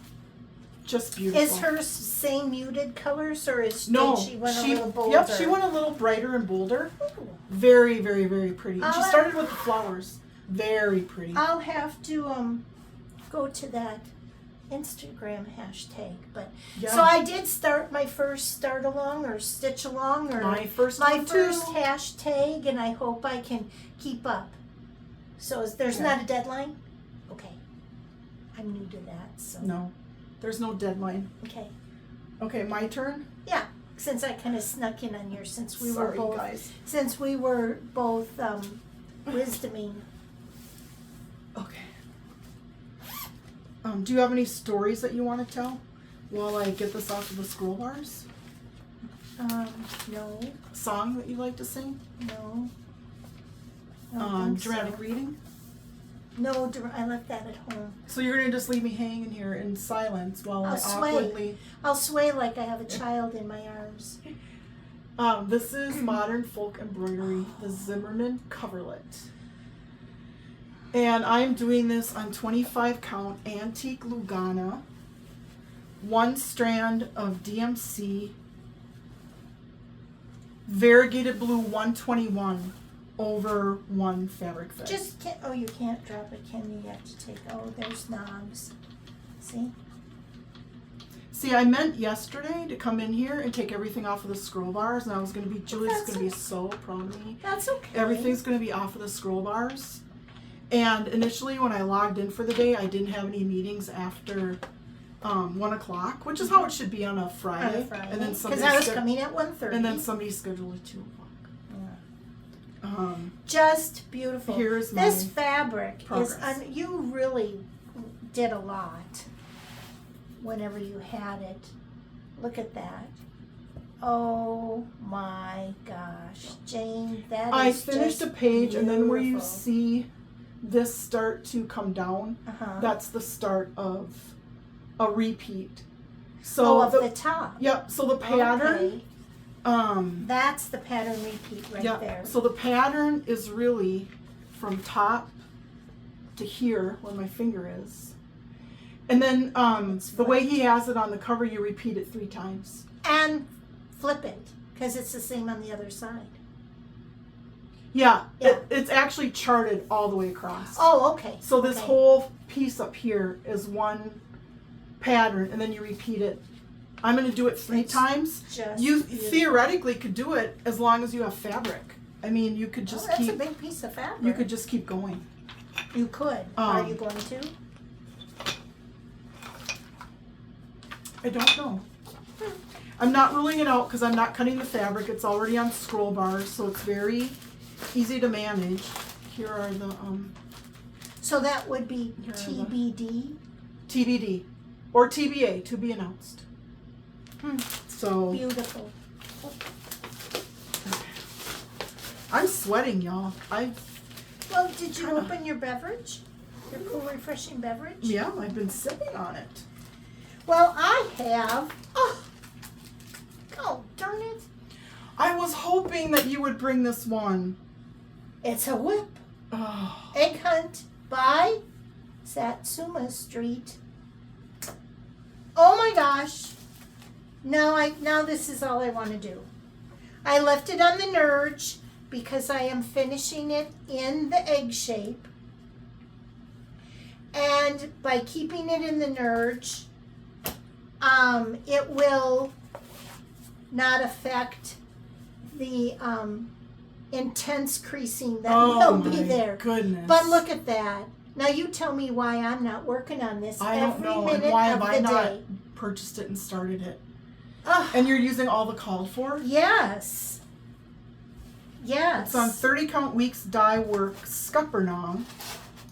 Just beautiful. Is hers same muted colors, or did she went a little bolder? Yep, she went a little brighter and bolder. Ooh. Very, very, very pretty. And she started with the flowers. Very pretty. I'll have to go to that Instagram hashtag. But so I did start my first start along or stitch along or my first hashtag, and I hope I can keep up. So there's not a deadline? Okay. I'm new to that, so. No. There's no deadline. Okay. Okay, my turn? Yeah, since I kind of snuck in on yours since we were both wisdoming. Okay. Do you have any stories that you want to tell while I get this off of the scroll bars? No. A song that you like to sing? No. Dramatic reading? No, I left that at home. So you're going to just leave me hanging here in silence while I awkwardly... I'll sway like I have a child in my arms. This is Modern Folk Embroidery, the Zimmerman coverlet. And I'm doing this on 25 count antique Lugana, 1 strand of DMC, variegated blue 121 over 1 fabric thread. You can't drop it, can you? You have to take, there's knobs. See, I meant yesterday to come in here and take everything off of the scroll bars, and I was going to be, Julie's going to be so proud of me. That's okay. Everything's going to be off of the scroll bars. And initially when I logged in for the day, I didn't have any meetings after 1 o'clock, which is how it should be on a Friday. And then because I was coming at 1:30. And then somebody scheduled at 2 o'clock. Just beautiful. Here's this fabric progress. You really did a lot whenever you had it. Look at that. Oh my gosh, Jane, that I is finished just a page, beautiful. and then where you see this start to come down, that's the start of a repeat. So of the top. Yep. So the pattern. Okay. That's the pattern repeat right there. So the pattern is really from top to here where my finger is. And then the way he has it on the cover, you repeat it 3 times. And flip it, because it's the same on the other side. Yeah. It's actually charted all the way across. Oh, okay. So this whole piece up here is one pattern, and then you repeat it. I'm going to do it 3 times. You theoretically could do it as long as you have fabric. I mean, you could just that's a big piece of fabric. You could just keep going. You could. Are you going to? I don't know. I'm not ruling it out because I'm not cutting the fabric. It's already on scroll bars, so it's very easy to manage. Here are the So that would be TBD? TBD. Or TBA, to be announced. So beautiful. I'm sweating, y'all. Well, did you open your beverage? Your cool, refreshing beverage? Yeah, I've been sipping on it. Well, I have. Oh, darn it. I was hoping that you would bring this one. It's a WIP. Oh. Egg Hunt by Satsuma Street. Oh my gosh. Now this is all I want to do. I left it on the nudge because I am finishing it in the egg shape. And by keeping it in the nudge, it will not affect the intense creasing that will be there. Goodness. But look at that. Now you tell me why I'm not working on this every minute why of have the I not day. purchased it and started it? And you're using all the called for? Yes. Yes. It's on 30 count weeks dye work Scuppernong,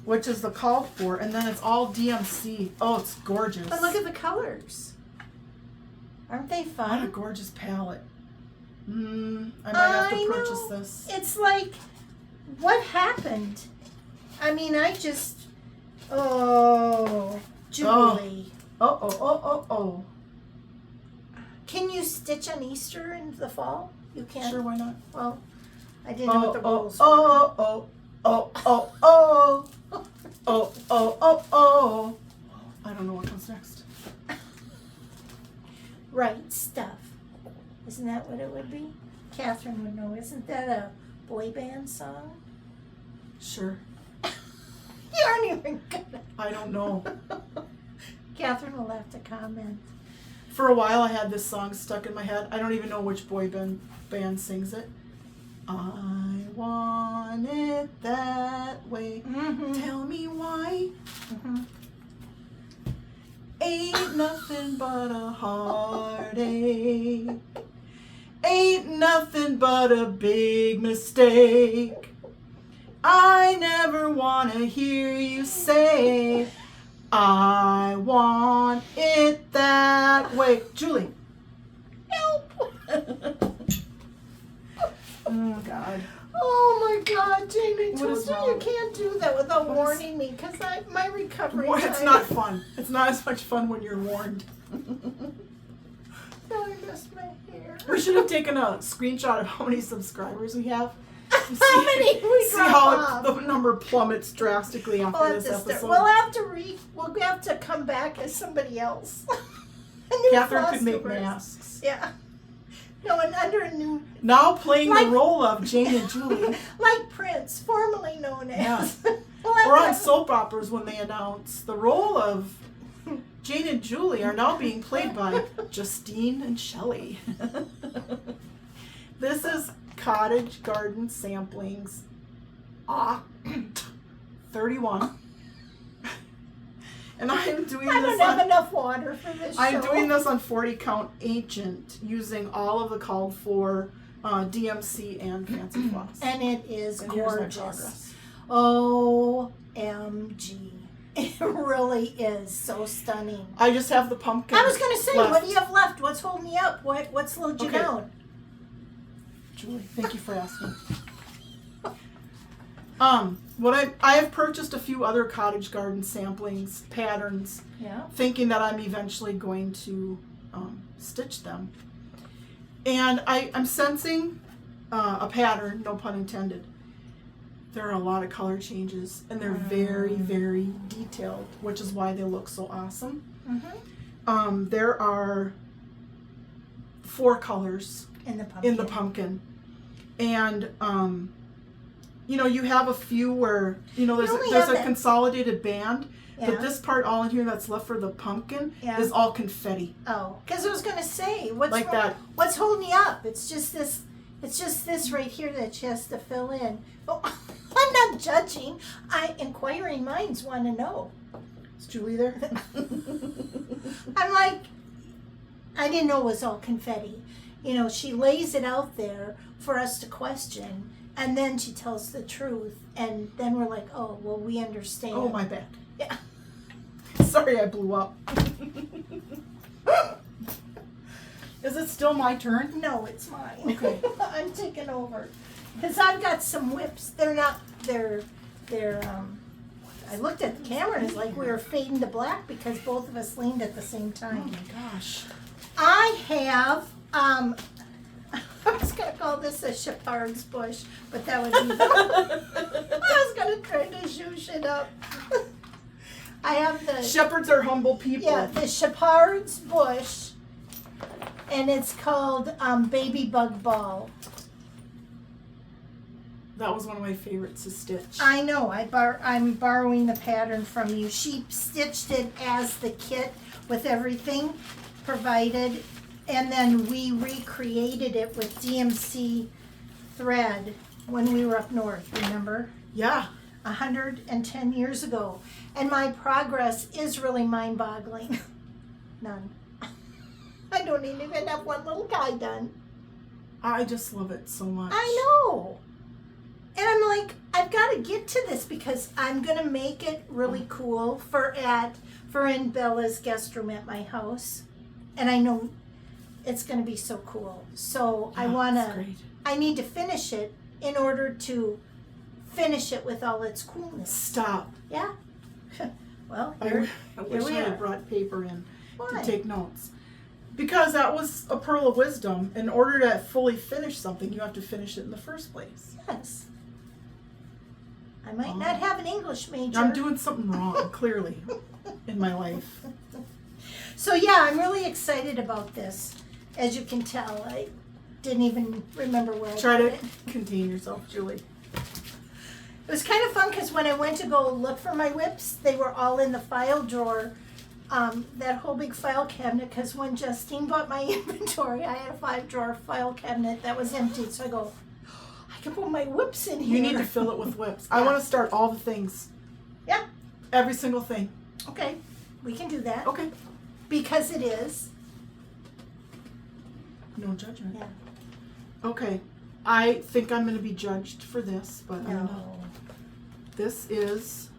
which is the called for, and then it's all DMC. Oh, it's gorgeous. But look at the colors. Aren't they fun? What a gorgeous palette. I might have to purchase this. It's like, what happened? I mean, Julie. Oh. Can you stitch on Easter in the fall? You can? Sure, why not? Well, I didn't know what the rules were. I don't know what comes next. Right stuff. Isn't that what it would be? Catherine would know. Isn't that a boy band song? Sure. You aren't even gonna. I don't know. Catherine will have to comment. For a while, I had this song stuck in my head. I don't even know which boy band sings it. I want it that way. Tell me why. Ain't nothing but a heartache. Ain't nothing but a big mistake. I never want to hear you say, I want it that way. Julie. Help. Oh, God. Oh, my God, Jamie, What is wrong? you can't do that without warning me, because my recovery time. It's not fun. It's not as much fun when you're warned. Now I missed my hair. We should have taken a screenshot of how many subscribers we have. How many we See drop how off. the number plummets drastically after this episode. We'll have to come back as somebody else. Catherine could make Flosstubers. masks. Yeah. No, and under a new, Now playing the role of Jane and Julie. like Prince, formerly known as. Yeah. Or on soap operas when they announce the role of Jane and Julie are now being played by Justine and Shelley. This is Cottage Garden Samplings 31. And I'm doing I this don't have enough water for this show. I'm doing this on 40 count Ancient using all of the called for DMC and Fancy Floss. And it is And here's my gorgeous. progress. OMG. It really is so stunning. I just have the pumpkin. I was going to say, left. what do you have left? What's holding you up? What's slowed you down? Julie, thank you for asking. What I have purchased a few other cottage garden samplings, patterns, Yeah. thinking that I'm eventually going to stitch them. And I'm sensing a pattern, no pun intended. There are a lot of color changes, and they're very, very detailed, which is why they look so awesome. Mm-hmm. There are 4 colors In the pumpkin. in the pumpkin. And, you know, you have a few where, you know, there's a consolidated band, but this part all in here that's left for the pumpkin is all confetti. Oh, because I was going to say, what's Like that. What's holding you up? It's just this right here that she has to fill in. Oh, I'm not judging. Inquiring minds want to know. Is Julie there? I'm like, I didn't know it was all confetti. You know, she lays it out there for us to question, and then she tells the truth, and then we're like, oh, well, we understand. Oh, my bad. Yeah. Sorry I blew up. Is it still my turn? No, it's mine. Okay. I'm taking over. Because I've got some whips. They're I looked at the camera and it's like we were fading to black because both of us leaned at the same Oh time. my gosh. I have, I was going to call this a shepherd's bush, but that would be, I was going to try to zhoosh it up. I have the, Shepherds are humble people. yeah, the shepherd's bush, and it's called Baby Bug Ball. That was one of my favorites to stitch. I know, I'm borrowing the pattern from you. She stitched it as the kit with everything provided, and then we recreated it with DMC thread when we were up north, remember? Yeah. 110 years ago. And my progress is really mind-boggling. None. I don't even have one little guy done. I just love it so much. I know. And I'm like, I've got to get to this because I'm going to make it really cool for in Bella's guest room at my house. And I know it's going to be so cool. So Yeah, I need to finish it in order to finish it with all its coolness. Stop. Yeah. Well, I wish we I are. had brought paper in Why? to take notes. Because that was a pearl of wisdom. In order to fully finish something, you have to finish it in the first place. Yes. I might not have an English major. I'm doing something wrong, clearly, in my life. So yeah, I'm really excited about this. As you can tell, I didn't even remember where I Try put to it. contain yourself, Julie. It was kind of fun because when I went to go look for my whips, they were all in the file drawer. That whole big file cabinet, because when Justine bought my inventory, I had a 5-drawer file cabinet that was empty. So I go, I can put my whips in here. You need to fill it with whips. I want to start all the things. Yeah. Every single thing. Okay, we can do that. Okay. Because it is. No judgment. Yeah. Okay. I think I'm going to be judged for this, but I'm not. No. This is...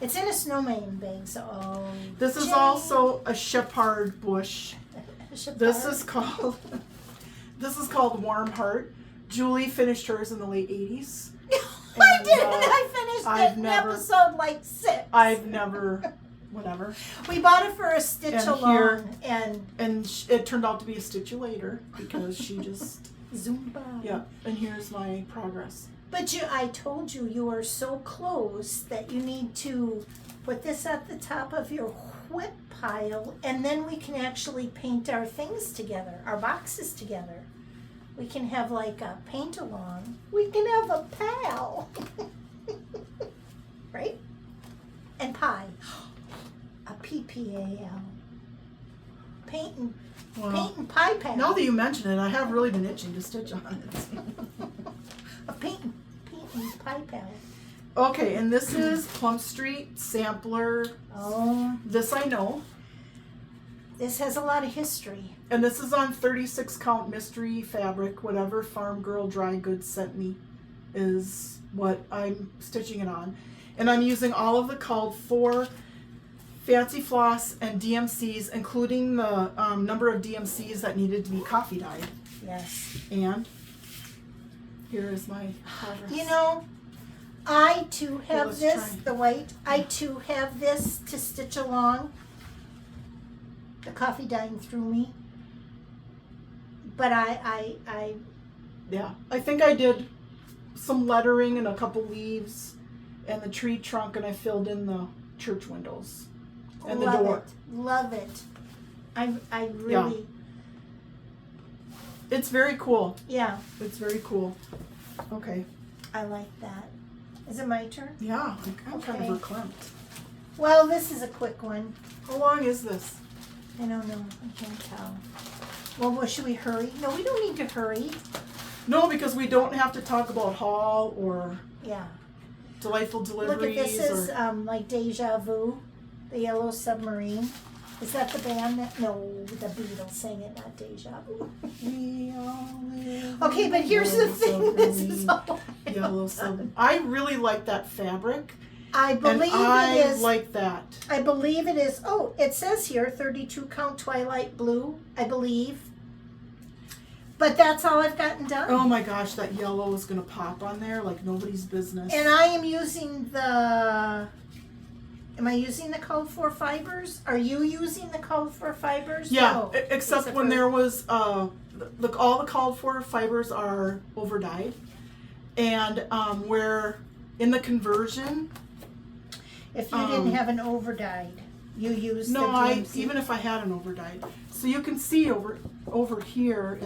It's in a snowman bag, so This is Jane. also a shepherd bush. This is Shepherd. called Warm Heart. Julie finished hers in the late 80s. I And, didn't. I finished I've it in never- episode like 6. I've never, whatever. We bought it for a stitch And along, here- and And it turned out to be a stitch-u-later because she just, zoomed by. yeah. And here's my progress. But I told you, you are so close that you need to put this at the top of your whip pile, and then we can actually paint our things together, our boxes together. We can have like a paint along. We can have a pal. Right? And pie. A PPAL. Paint and pie pal. Now that you mention it, I have really been itching to stitch on it. A paint and pie pal. Okay, and this is Plum Street Sampler. Oh, This I know. this has a lot of history. And this is on 36 count mystery fabric. Whatever Farm Girl Dry Goods sent me is what I'm stitching it on. And I'm using all of the called for Fancy Floss and DMCs, including the number of DMCs that needed to be coffee dyed. Yes. And Here is my progress. You know, I too have let's this, try. the white. I too have this to stitch along. The coffee dying through me. But I Yeah, I think I did some lettering and a couple leaves and the tree trunk, and I filled in the church windows and the door. Love it. I really, It's very cool. yeah, It's very cool. Okay. I like that. Is it my turn? Yeah, I'm kind of Okay. verklempt. Well, this is a quick one. How long is this? I don't know. I can't tell. Well, should we hurry? No, we don't need to hurry. No, because we don't have to talk about haul or Yeah. delightful Look deliveries. at this is or... like Deja Vu, the Yellow Submarine. Is that the band that? No, the Beatles sang it, not Deja Vu. We all live Okay, but here's the thing. This is all Yellow Submarine. I really like that fabric. I believe and I it is. like that. I believe it is. Oh, it says here 32 count Twilight Blue. I believe. But that's all I've gotten done. Oh my gosh, that yellow is gonna pop on there like nobody's business. And I am using the. Am I using the called for fibers? Are you using the called for fibers? Yeah, No. except when there was all the called for fibers are over dyed, and where in the conversion. If you didn't have an over dyed, you used No, the DMC. even if I had an over dyed, so you can see over here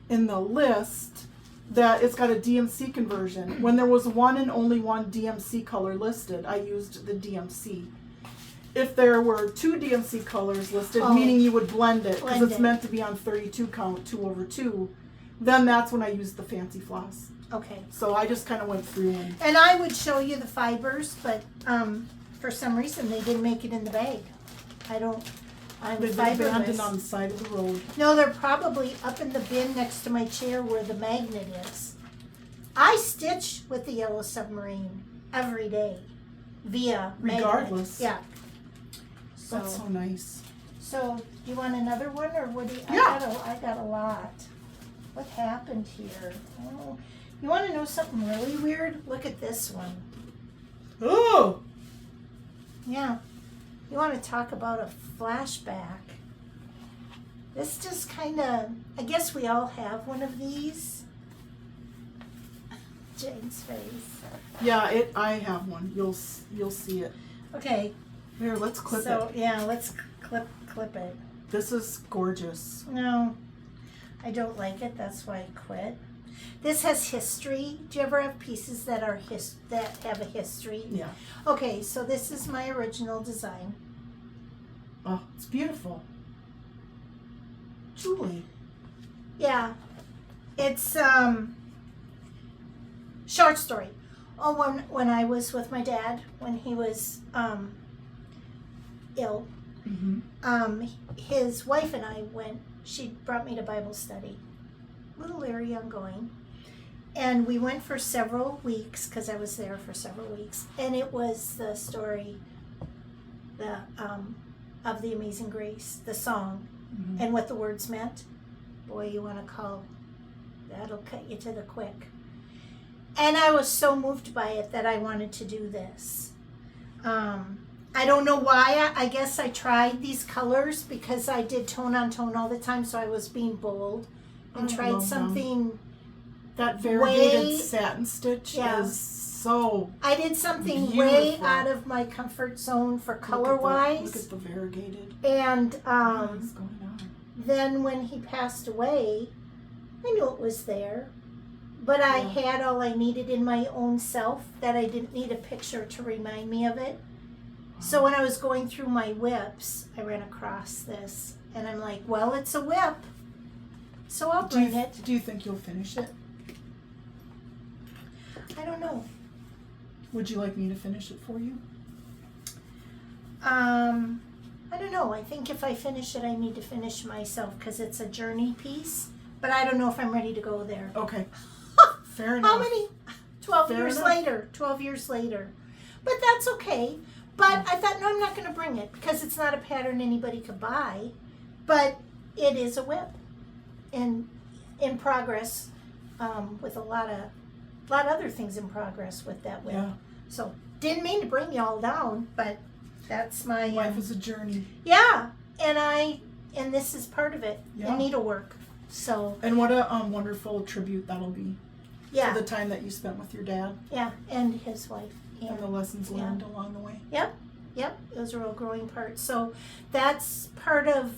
in the list that it's got a DMC conversion. When there was one and only one DMC color listed, I used the DMC. If there were two DMC colors listed, meaning you would blend it, because it's meant to be on 32 count, 2/2, then that's when I used the fancy floss. Okay. So I just kind of went through And I would show you the fibers, but for some reason they didn't make it in the bag. I'm they've fiberless. abandoned on the side of the road. No, they're probably up in the bin next to my chair where the magnet is. I stitch with the Yellow Submarine every day via Regardless. magnet. Yeah. That's so nice. So, do you want another one, or what do you? Yeah. I got a lot. What happened here? Oh, you want to know something really weird? Look at this one. Oh! Yeah. You want to talk about a flashback? This just kind of, I guess we all have one of these. Jane's face. Yeah, I have one. You'll see it. Okay. Here, let's clip So, it. yeah, let's clip it. This is gorgeous. No, I don't like it. That's why I quit. This has history. Do you ever have pieces that are that have a history? Yeah. Okay, so this is my original design. Oh, it's beautiful. Julie. Yeah, it's short story. Oh, when I was with my dad when he was ill, Mm-hmm. his wife and I went. She brought me to Bible study. Little leery on going. And we went for several weeks because I was there for several weeks. And it was the story of the Amazing Grace, the song, Mm-hmm. and what the words meant. Boy, you want to call, that'll cut you to the quick. And I was so moved by it that I wanted to do this. I don't know why. I guess I tried these colors because I did tone on tone all the time, so I was being bold. And I tried love something. That variegated way- satin stitch Yeah. is so I did something way Beautiful. out of my comfort zone for Look color-wise. at the variegated. And What's going on? then when he passed away, I knew it was there. But I Yeah. had all I needed in my own self, that I didn't need a picture to remind me of it. So when I was going through my whips, I ran across this. And I'm like, well, it's a whip. So I'll bring it. Do you think you'll finish it? I don't know. Would you like me to finish it for you? I don't know. I think if I finish it, I need to finish myself because it's a journey piece. But I don't know if I'm ready to go there. Okay. Fair enough. How many? 12 Fair years enough. later. 12 years later. But that's okay. But I thought, no, I'm not going to bring it because it's not a pattern anybody could buy. But it is a whip. And in progress, with a lot of other things in progress with that WIP. Yeah. So didn't mean to bring y'all down, but that's my Life is a journey. yeah. And this is part of it. Yeah. The needlework. So And what a wonderful tribute that'll be yeah, to the time that you spent with your dad yeah, and his wife. and the lessons learned along the way. Yep, it was a real growing part. So that's part of,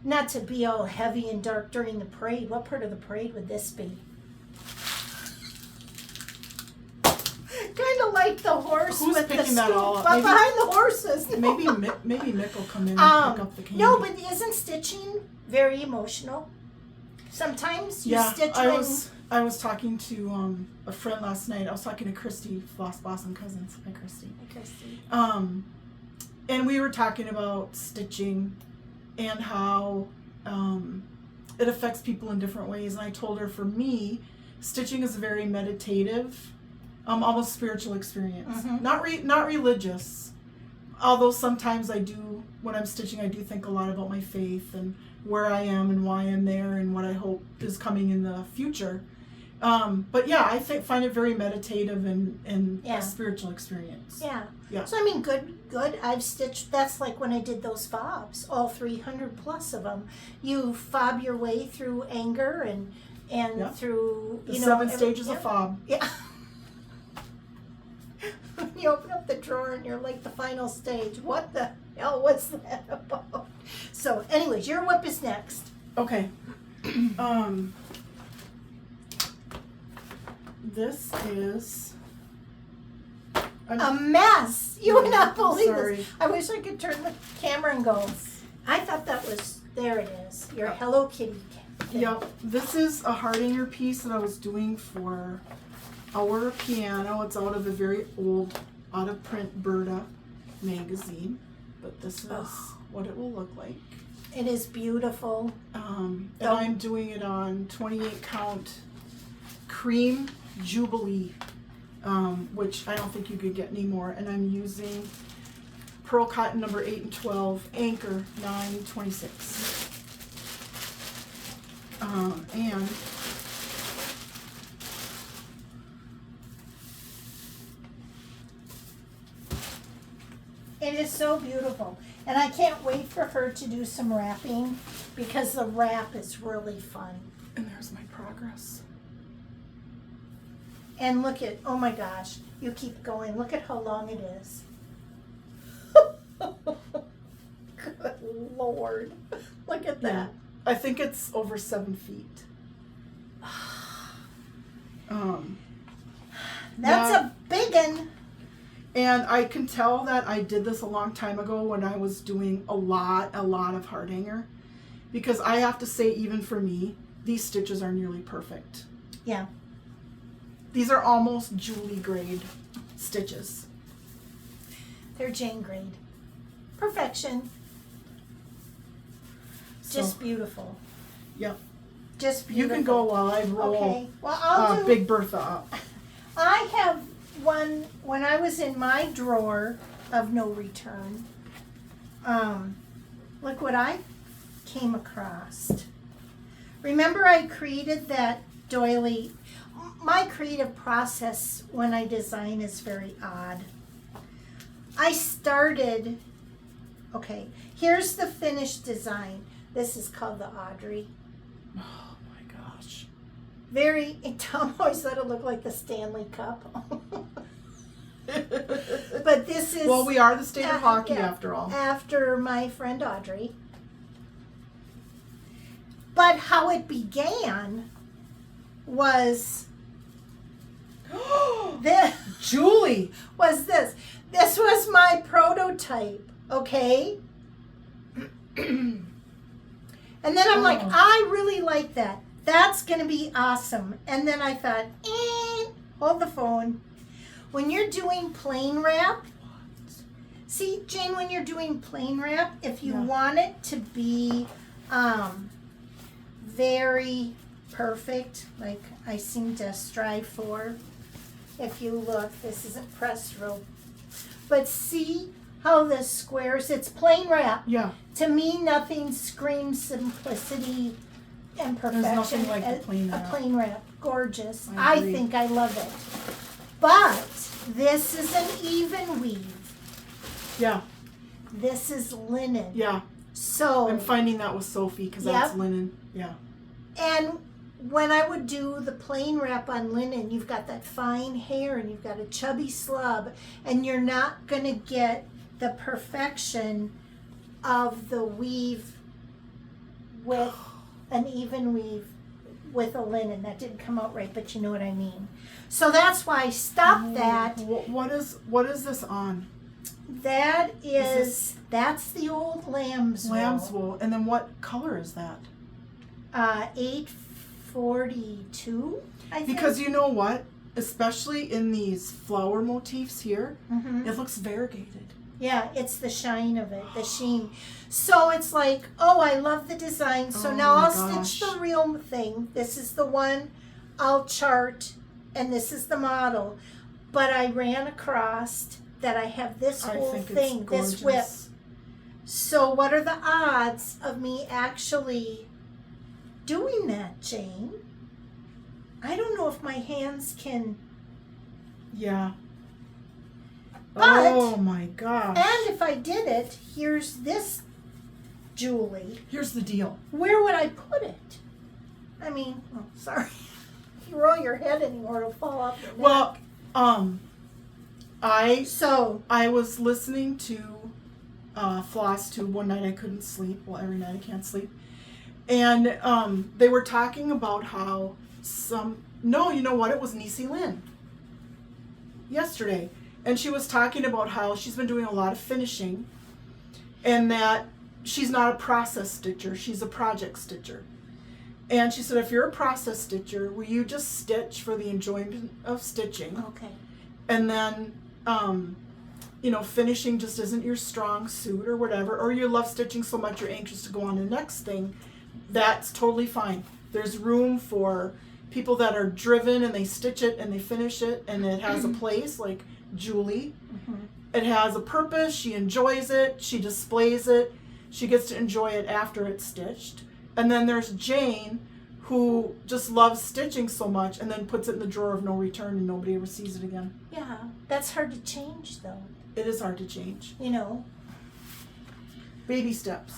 not to be all heavy and dark during the parade. What part of the parade would this be? Kind of like the horse Who's with the picking that scoop, all up? but Maybe- behind the horses. No. Maybe Mick will come in and pick up the candy. No, but isn't stitching very emotional? Sometimes you stitch I was talking to a friend last night. I was talking to Christy, Floss Blossom Cousins. Hi, Christy. Christy. And we were talking about stitching and how it affects people in different ways. And I told her, for me, stitching is a very meditative, almost spiritual experience. Mm-hmm. Not religious. Although sometimes I do, when I'm stitching, I do think a lot about my faith and where I am and why I'm there and what I hope is coming in the future. But yeah, I find it very meditative and Yeah. a spiritual experience. Yeah. Yeah. So I mean, good. I've stitched. That's like when I did those fobs, all 300 plus of them. You fob your way through anger and Yeah. through The 7 stages yeah. of fob. Yeah. You open up the drawer and you're like the final stage. What the hell was that about? So, anyways, your WIP is next. Okay. This is A mess. You would not believe Sorry. this. I wish I could turn the camera and go. I thought that was, there it is. Your Hello Kitty. Yep. This is a hardanger piece that I was doing for our piano. It's out of a very old, out of print Berta magazine. But this is what it will look like. It is beautiful. And I'm doing it on 28 count cream Jubilee, which I don't think you could get anymore. And I'm using pearl cotton number 8 and 12, anchor 926. And It is so beautiful. And I can't wait for her to do some wrapping because the wrap is really fun. and there's my progress. And look at, oh my gosh, you keep going. Look at how long it is. Good Lord. Look at that. I think it's over 7 feet. That's yeah. a big one. And I can tell that I did this a long time ago when I was doing a lot of hardanger, because I have to say, even for me, these stitches are nearly perfect. Yeah. These are almost Julie grade stitches. They're Jane grade. Perfection. Just beautiful. Yep. Just You beautiful. can go while I roll Okay. Well, I'll do. Big Bertha up. I have one when I was in my drawer of no return. Look what I came across. Remember I created that doily. My creative process when I design is very odd. I started, okay, here's the finished design. This is called the Audrey. Oh my gosh. Tom always thought it looked like the Stanley Cup. But this is... Well, we are the state of hockey yeah, after all. After my friend Audrey. But how it began was this. Julie! This was my prototype, okay? And then I'm like, I really like that. That's going to be awesome. And then I thought, hold the phone. When you're doing plain wrap, see, Jane, when you're doing plain wrap, if you want it to be very perfect, like I seem to strive for, if you look, this isn't pressed rope, but see how the squares, it's plain wrap. Yeah. To me, nothing screams simplicity and perfection. There's nothing like the as plain a wrap. plain wrap. Gorgeous. I I agree. think I love it. But this is an even weave. Yeah, This is linen. yeah. So I'm finding that with Sophie because that's Yep. linen. Yeah. and when I would do the plain wrap on linen, you've got that fine hair and you've got a chubby slub, and you're not going to get the perfection of the weave with an even weave with a linen. That didn't come out right, but you know what I mean. So that's why I stopped that. What is this on? That Is that's the old lamb's Lamb's wool. wool. And then what color is that? 842, I think. Because you know what? Especially in these flower motifs here, Mhm. it looks variegated. Yeah, it's the shine of it, the sheen. So it's like, oh, I love the design. So Oh now my I'll stitch gosh. the real thing. This is the one I'll chart, and this is the model. But I ran across that I have this I whole think thing, it's this gorgeous. whip. So what are the odds of me actually doing that, Jane? I don't know if my hands can. Yeah. But- oh my gosh. And if I did it, here's this Julie. Here's the deal. Where would I put it? I mean, oh, sorry. If you roll your head anymore, it'll fall off your neck. Well, So, I was listening to Flosstube one night. I couldn't sleep. Well, every night I can't sleep. And they were talking about how you know what? It was Niecy Lynn yesterday. And she was talking about how she's been doing a lot of finishing and that she's not a process stitcher. She's a project stitcher. And she said, if you're a process stitcher, will you just stitch for the enjoyment of stitching? okay. And then, finishing just isn't your strong suit or whatever, or you love stitching so much you're anxious to go on to the next thing, that's totally fine. There's room for people that are driven and they stitch it and they finish it and it has a place, like Julie. Mhm. It has a purpose, she enjoys it, she displays it, she gets to enjoy it after it's stitched. And then there's Jane, who just loves stitching so much and then puts it in the drawer of no return and nobody ever sees it again. Yeah, that's hard to change, though. It is hard to change. You know. Baby steps.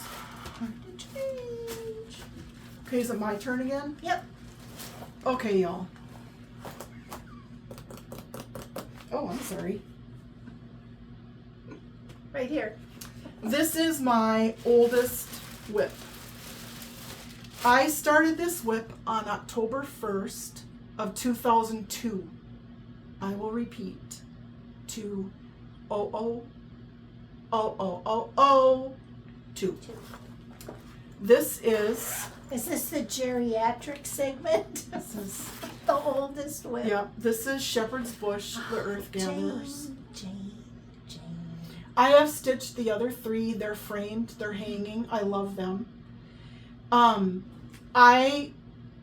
Hard to change. Okay, is it my turn again? Yep. Okay, y'all. Oh, I'm sorry. Right here. This is my oldest WIP. I started this WIP on October 1st of 2002. I will repeat. 200002. This is the geriatric segment? this is The oldest whip. yeah, this is Shepherd's Bush, the Earth Gatherers. Jane. I have stitched the other three. They're framed, they're hanging. I love them. I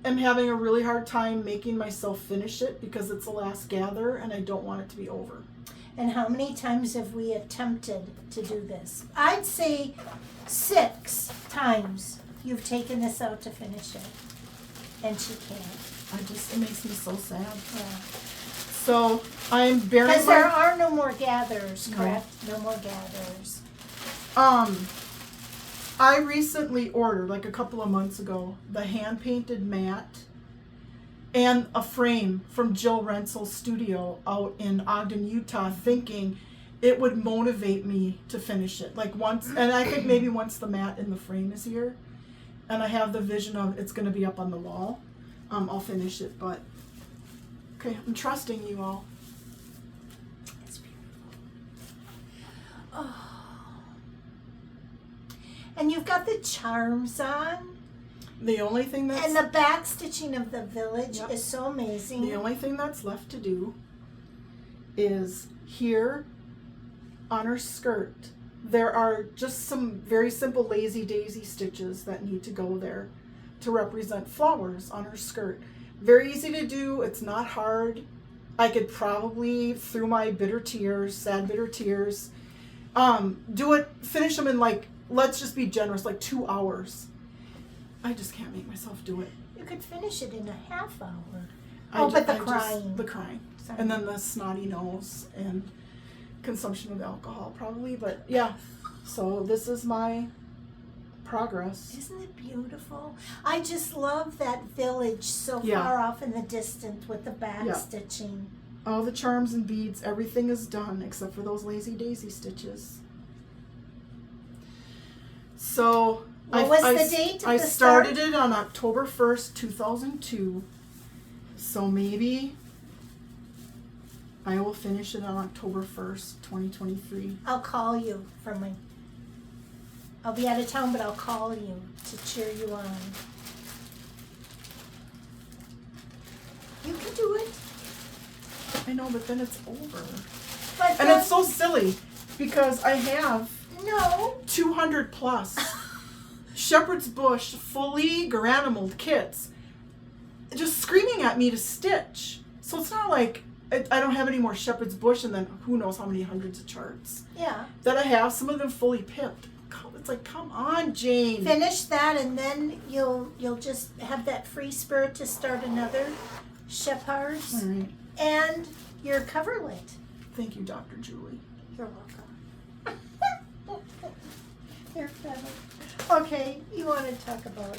am having a really hard time making myself finish it because it's the last gather and I don't want it to be over. And how many times have we attempted to do this? I'd say 6 times you've taken this out to finish it. And she can't. It makes me so sad. Yeah. So I'm bearing Because there my, are no more gatherers, No. correct? No more gatherers. I recently ordered, like a couple of months ago, the hand-painted mat and a frame from Jill Rensel's studio out in Ogden, Utah, thinking it would motivate me to finish it. Like once, and I think maybe once the mat and the frame is here, and I have the vision of it's going to be up on the wall, I'll finish it. But okay, I'm trusting you all. It's beautiful. Oh. And you've got the charms on. The only thing that's And the back stitching of the village Yep. is so amazing. The only thing that's left to do is here on her skirt. There are just some very simple lazy daisy stitches that need to go there to represent flowers on her skirt. Very easy to do. It's not hard. I could probably, through my bitter tears, sad bitter tears, finish them in, like, let's just be generous, like 2 hours. I just can't make myself do it. You could finish it in a half hour. But the crying. The crying. Sorry. And then the snotty nose and consumption of alcohol probably. But yeah, so this is my progress. Isn't it beautiful? I just love that village so Yeah. far off in the distance with the back Yeah. stitching. All the charms and beads, everything is done except for those lazy daisy stitches. So What was the date of I the started start? it on October 1st, 2002. So maybe I will finish it on October 1st, 2023. I'll call you from my. I'll be out of town, but I'll call you to cheer you on. You can do it. I know, but then it's over. But And it's so silly because I have no. 200 plus shepherd's bush fully granimaled kits just screaming at me to stitch. So it's not like I don't have any more shepherd's bush and then who knows how many hundreds of charts Yeah. that I have, some of them fully pipped. It's like, come on, Jane. Finish that, and then you'll just have that free spirit to start another shepherd's All right. and your coverlet. Thank you, Dr. Julie. You're welcome. You're funny. Okay, you want to talk about?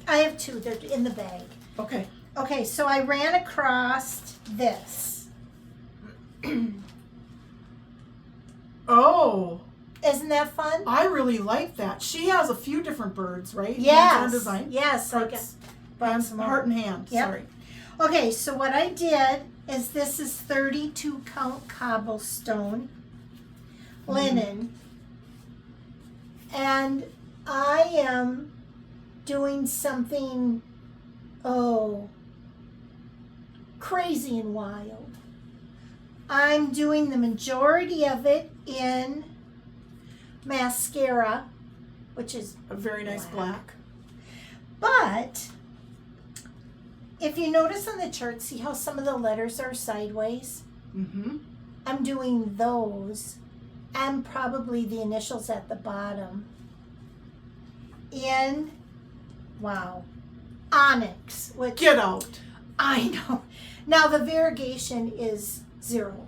I have two. They're in the bag. Okay. Okay, so I ran across this. Oh, Isn't that fun? I really like that. She has a few different birds, right? Yes. Hands-on design. Yes. I got Hearts, bugs more. heart and hand. Yep. Sorry. Okay, so what I did is this is 32 count cobblestone linen. And I am doing something, crazy and wild. I'm doing the majority of it in mascara, which is A very nice black. but if you notice on the chart, see how some of the letters are sideways? Mm-hmm. I'm doing those and probably the initials at the bottom in, onyx, which Get out. I know. Now the variegation is 0.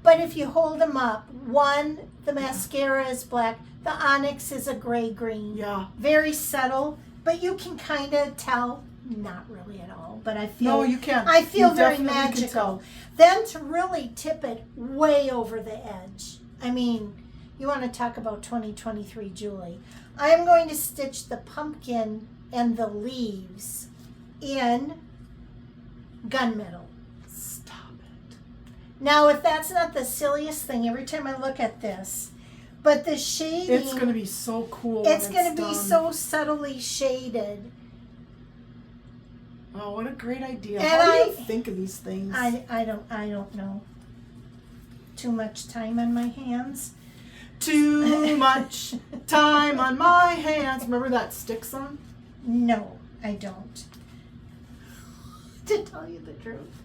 But if you hold them up, one, the mascara is black, the onyx is a gray-green. Yeah. Very subtle, but you can kind of tell, not really at all, but I feel No, you can't. I feel You very definitely can magical. tell. Then to really tip it way over the edge. I mean, you want to talk about 2023 Julie. I'm going to stitch the pumpkin and the leaves in gunmetal. Stop it. Now, if that's not the silliest thing, every time I look at this, but the shading, It's going to be so cool. when it's going to be done. so subtly shaded. Oh, what a great idea! And How do you I- think of these things? I don't know. Too much time on my hands. Too much time on my hands. Remember that Stick song? No, I don't. To tell you the truth.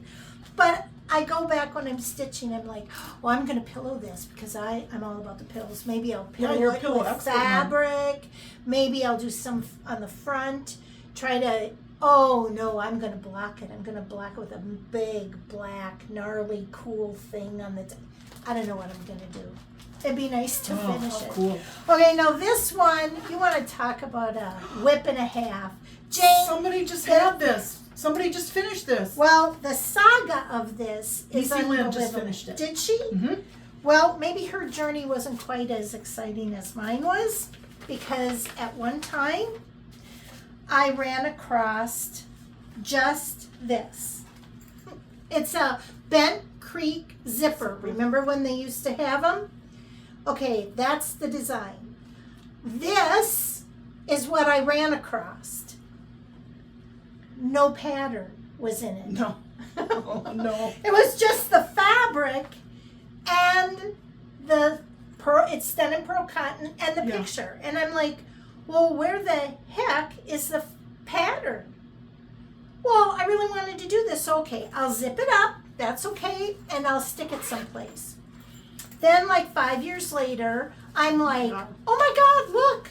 But I go back when I'm stitching, I'm like, well, I'm going to pillow this because I'm all about the pillows. Maybe I'll pillow you're a it pillow with expert now. fabric. Maybe I'll do some on the front. Try to, oh no, I'm going to block it. I'm going to block it with a big, black, gnarly, cool thing on the, I don't know what I'm going to do. It'd be nice to finish how it. cool. Okay, now this one, you want to talk about a whip and a half. Jane, Somebody just had this. Somebody just finished this. well, the saga of this is Lucy Lynn just unbelievable. finished it. Did she? Mm-hmm. Well, maybe her journey wasn't quite as exciting as mine was, because at one time I ran across just this. It's a Bent Creek zipper. Remember when they used to have them? Okay, that's the design. This is what I ran across. No pattern was in it. No. Oh, no. It was just the fabric and the pearl, it's done in pearl cotton, and the Yeah. picture. And I'm like, well, where the heck is the pattern? Well, I really wanted to do this. So, okay, I'll zip it up. That's okay. And I'll stick it someplace. Then, like 5 years later, I'm like, oh my God, look.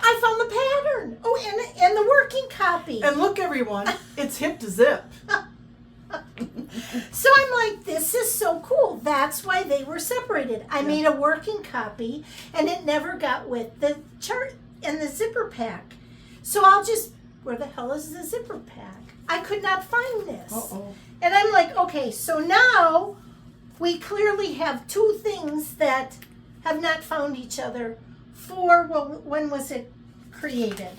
I found the pattern. Oh, and the working copy. And look, everyone, it's hip to zip. So I'm like, this is so cool. That's why they were separated. I made a working copy, and it never got with the chart and the zipper pack. So where the hell is the zipper pack? I could not find this. Uh-oh. And I'm like, okay, so now we clearly have two things that have not found each other well, when was it created?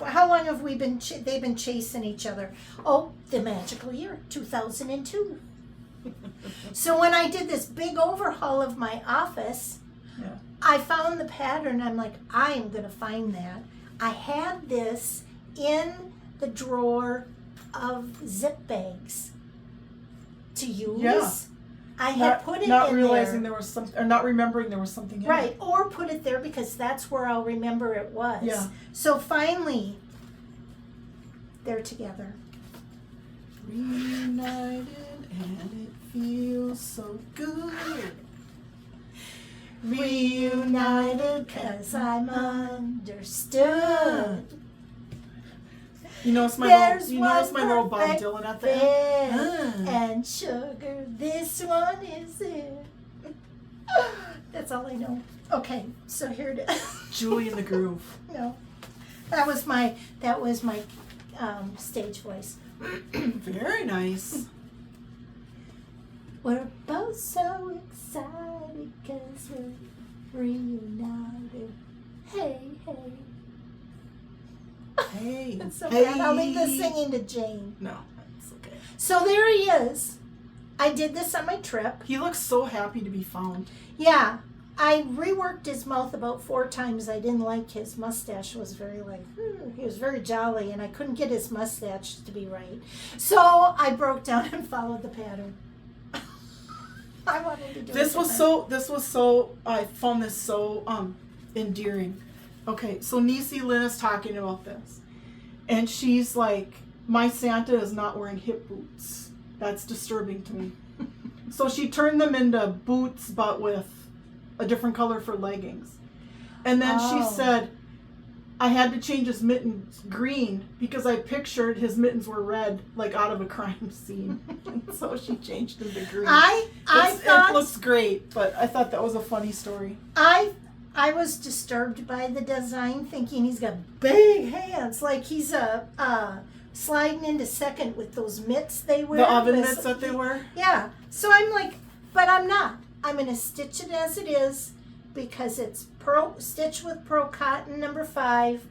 How long have we been, they've been chasing each other? Oh, the magical year, 2002. So when I did this big overhaul of my office, I found the pattern. I'm like, I am going to find that. I had this in the drawer of zip bags to use. Yeah. I had put it not in realizing there. There was something, or not remembering there was something in Right, it. or put it there because that's where I'll remember it was. Yeah. So finally, they're together. Reunited and it feels so good. Reunited because I'm understood. You notice my little Bob perfect Dylan at the fit end? and sugar, this one is it. That's all I know. Okay, so here it is. Julie in the Groove. No, that was my stage voice. Very nice. We're both so excited because we're reunited. Hey, hey. Hey. It's so hey. bad. I'll leave the singing to Jane. No, that's okay. So there he is. I did this on my trip. He looks so happy to be found. Yeah. I reworked his mouth about 4 times. I didn't like his mustache. Was very he was very jolly, and I couldn't get his mustache to be right. So I broke down and followed the pattern. I wanted to do This was so I found this so endearing. Okay, so Niecy Lynn is talking about this, and she's like, my Santa is not wearing hip boots. That's disturbing to me. So she turned them into boots, but with a different color for leggings. And then she said, I had to change his mittens green because I pictured his mittens were red, like out of a crime scene. So she changed them to green. It looks great, but I thought that was a funny story. I was disturbed by the design, thinking he's got big hands, like he's sliding into second with those mitts they wear. The oven mitts that they wear? Yeah. So I'm like, but I'm not. I'm going to stitch it as it is because it's stitch with pearl cotton number 5.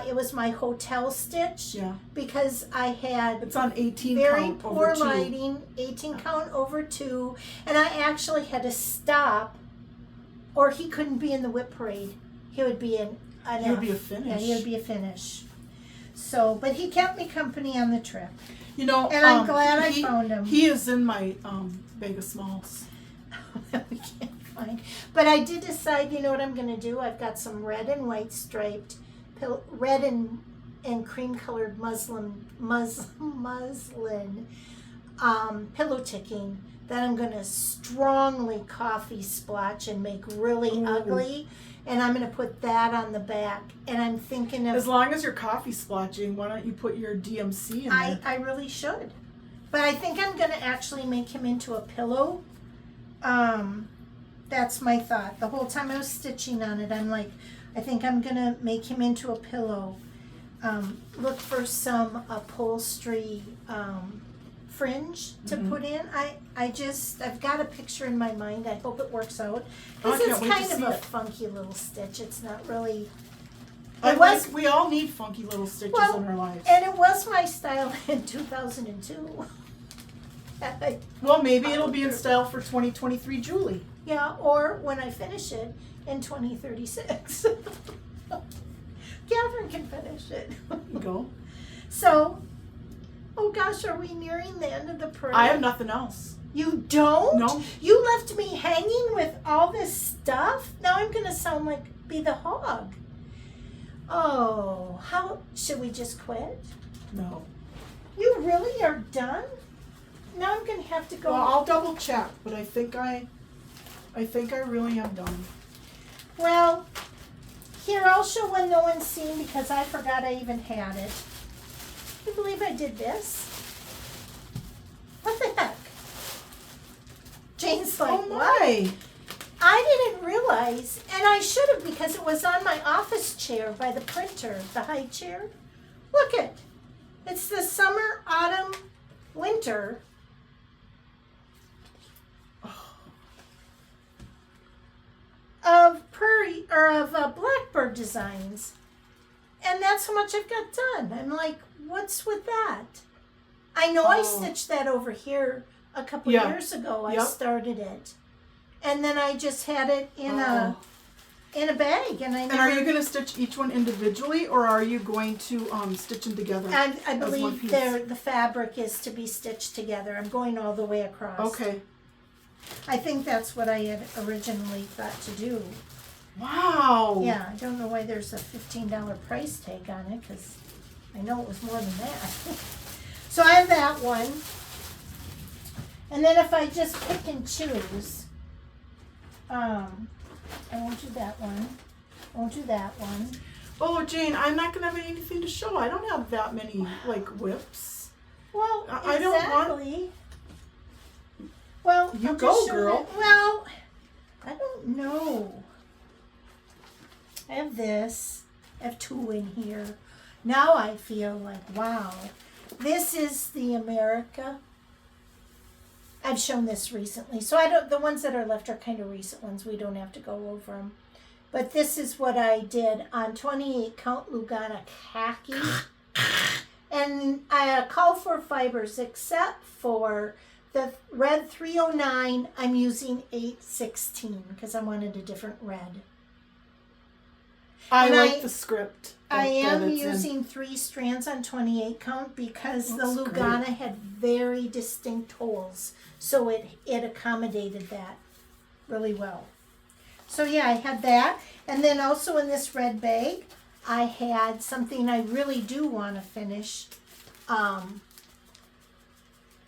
It was my hotel stitch. Yeah. Because I had it's on 18 very count poor over 2. lighting, 18 count over 2, and I actually had to stop, or he couldn't be in the WIP parade. He would be in an He would F. be a finish. Yeah, he would be a finish. So, but he kept me company on the trip. You know, and I'm glad I found him. He is in my bag of smalls. We can't find. But I did decide, you know what I'm going to do? I've got some red and white striped, red and cream colored muslin pillow ticking that I'm going to strongly coffee splotch and make really ugly. And I'm going to put that on the back. And I'm thinking of... As long as you're coffee splotching, why don't you put your DMC in there? I really should. But I think I'm going to actually make him into a pillow. That's my thought. The whole time I was stitching on it, I'm like, I think I'm going to make him into a pillow. Look for some upholstery fringe to put in. I've got a picture in my mind. I hope it works out. Because it's kind of a funky little stitch. It's not really... we all need funky little stitches in our lives. And it was my style in 2002. Well, maybe it'll be in style for 2023 Julie. Yeah, or when I finish it in 2036. Catherine can finish it. Go. So, oh gosh, are we nearing the end of the parade? I have nothing else. You don't? No. You left me hanging with all this stuff? Now I'm going to be the hog. Oh, should we just quit? No. You really are done? Now I'm going to have to go. Well, I'll double check, but I think I really am done. Well, Here, I'll show one no one's seen because I forgot I even had it. Can you believe I did this? What the heck? Jane's like, Oh my! I didn't realize, and I should have because it was on my office chair by the printer, the high chair. Look it. It's the summer, autumn, winter. Of prairie or of blackbird designs, and that's how much I've got done. I'm like, what's with that? I know I stitched that over here a couple years ago. I started it, and then I just had it in a bag. And are you going to stitch each one individually, or are you going to stitch them together? I believe the fabric is to be stitched together. I'm going all the way across. Okay. I think that's what I had originally thought to do. Wow. Yeah, I don't know why there's a $15 price tag on it because I know it was more than that. So I have that one. And then if I just pick and choose, I won't do that one. Won't do that one. Oh, Jane, I'm not going to have anything to show. I don't have that many, like, whips. Well, I don't want... Well, you go, girl. Well, I don't know. I have this. I have two in here. Now I feel like, wow. This is the America. I've shown this recently. So the ones that are left are kind of recent ones. We don't have to go over them. But this is what I did on 28 count Lugana khaki. And I called for fibers except for the red 309, I'm using 816 because I wanted a different red. I like the script. I am using 3 strands on 28 count because the Lugana had very distinct holes. So it accommodated that really well. So yeah, I had that. And then also in this red bag, I had something I really do want to finish.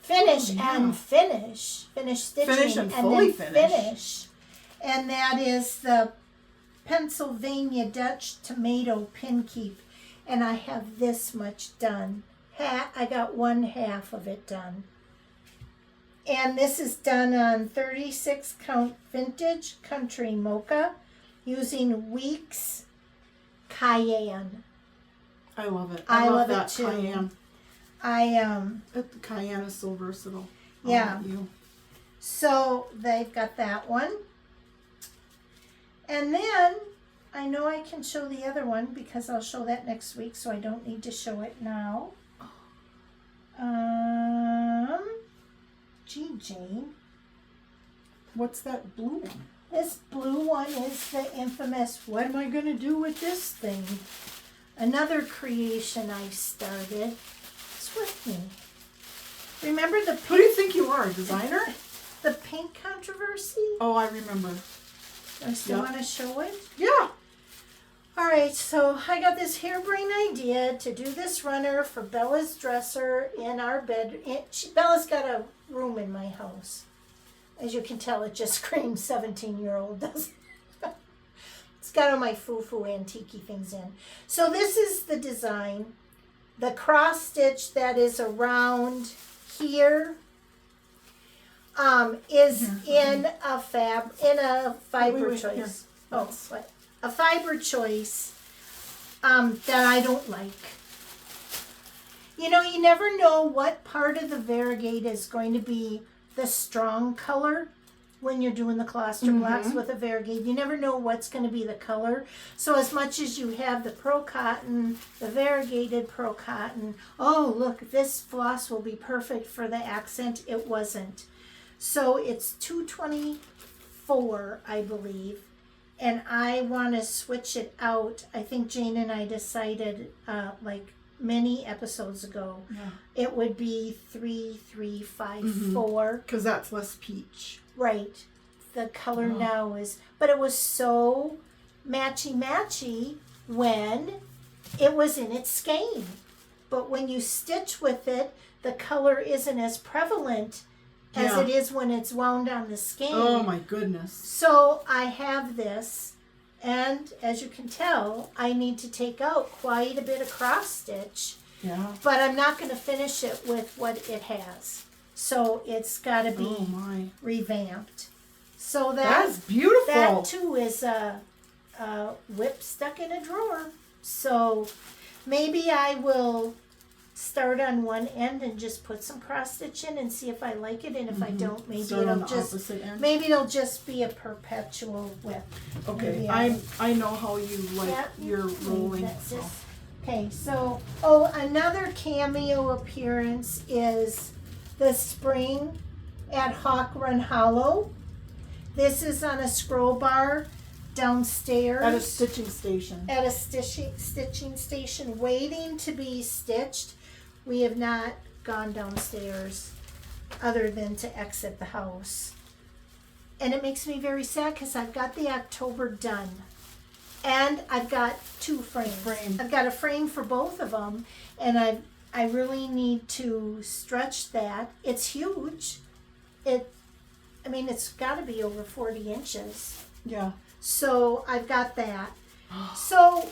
Finish stitching, finish and fully finish. And that is the Pennsylvania Dutch Tomato Pin Keep. And I have this much done. I got 1/2 of it done. And this is done on 36 count vintage country mocha using Weeks Cayenne. I love it. I love that it too. Cayenne. The Cayenne is so versatile. Yeah. So they've got that one. And then I know I can show the other one because I'll show that next week, so I don't need to show it now. Gee, Jane. What's that blue one? This blue one is the infamous, what am I going to do with this thing? Another creation I started. It's with me. Remember the pink? Who do you think you are, a designer? The pink controversy? Oh, I remember. I still want to show it? Yeah. All right, so I got this harebrained idea to do this runner for Bella's dresser in our bed. Bella's got a room in my house. As you can tell, it just screams 17-year-old, doesn't it? It's got all my foo-foo antique things in. So this is the design. The cross stitch that is around here is in a fiber choice. Here. Oh, what? A fiber choice that I don't like. You know, you never know what part of the variegate is going to be the strong color when you're doing the cluster blocks with a variegate. You never know what's going to be the color. So as much as you have the Pro Cotton, the variegated Pro Cotton, oh, look, this floss will be perfect for the accent. It wasn't. So it's 224, I believe. And I want to switch it out. I think Jane and I decided like many episodes ago, it would be 3354. Because that's less peach. Right. The color now is, but it was so matchy when it was in its skein. But when you stitch with it, the color isn't as prevalent as it is when it's wound on the skein. Oh my goodness. So I have this, And as you can tell, I need to take out quite a bit of cross stitch. Yeah. But I'm not going to finish it with what it has. So it's got to be revamped. So that's beautiful. That too is a WIP stuck in a drawer. So maybe I will start on one end and just put some cross stitch in and see if I like it. And if I don't, maybe it'll just be a perpetual WIP. Okay, I know how you like your rolling. So. Okay, so another cameo appearance is the spring at Hawk Run Hollow. This is on a scroll bar downstairs. At a stitching station. At a stitching station, waiting to be stitched. We have not gone downstairs other than to exit the house. And it makes me very sad because I've got the October done. And I've got 2 frames. I've got a frame for both of them. And I really need to stretch that. It's huge. It's got to be over 40 inches. Yeah. So I've got that. So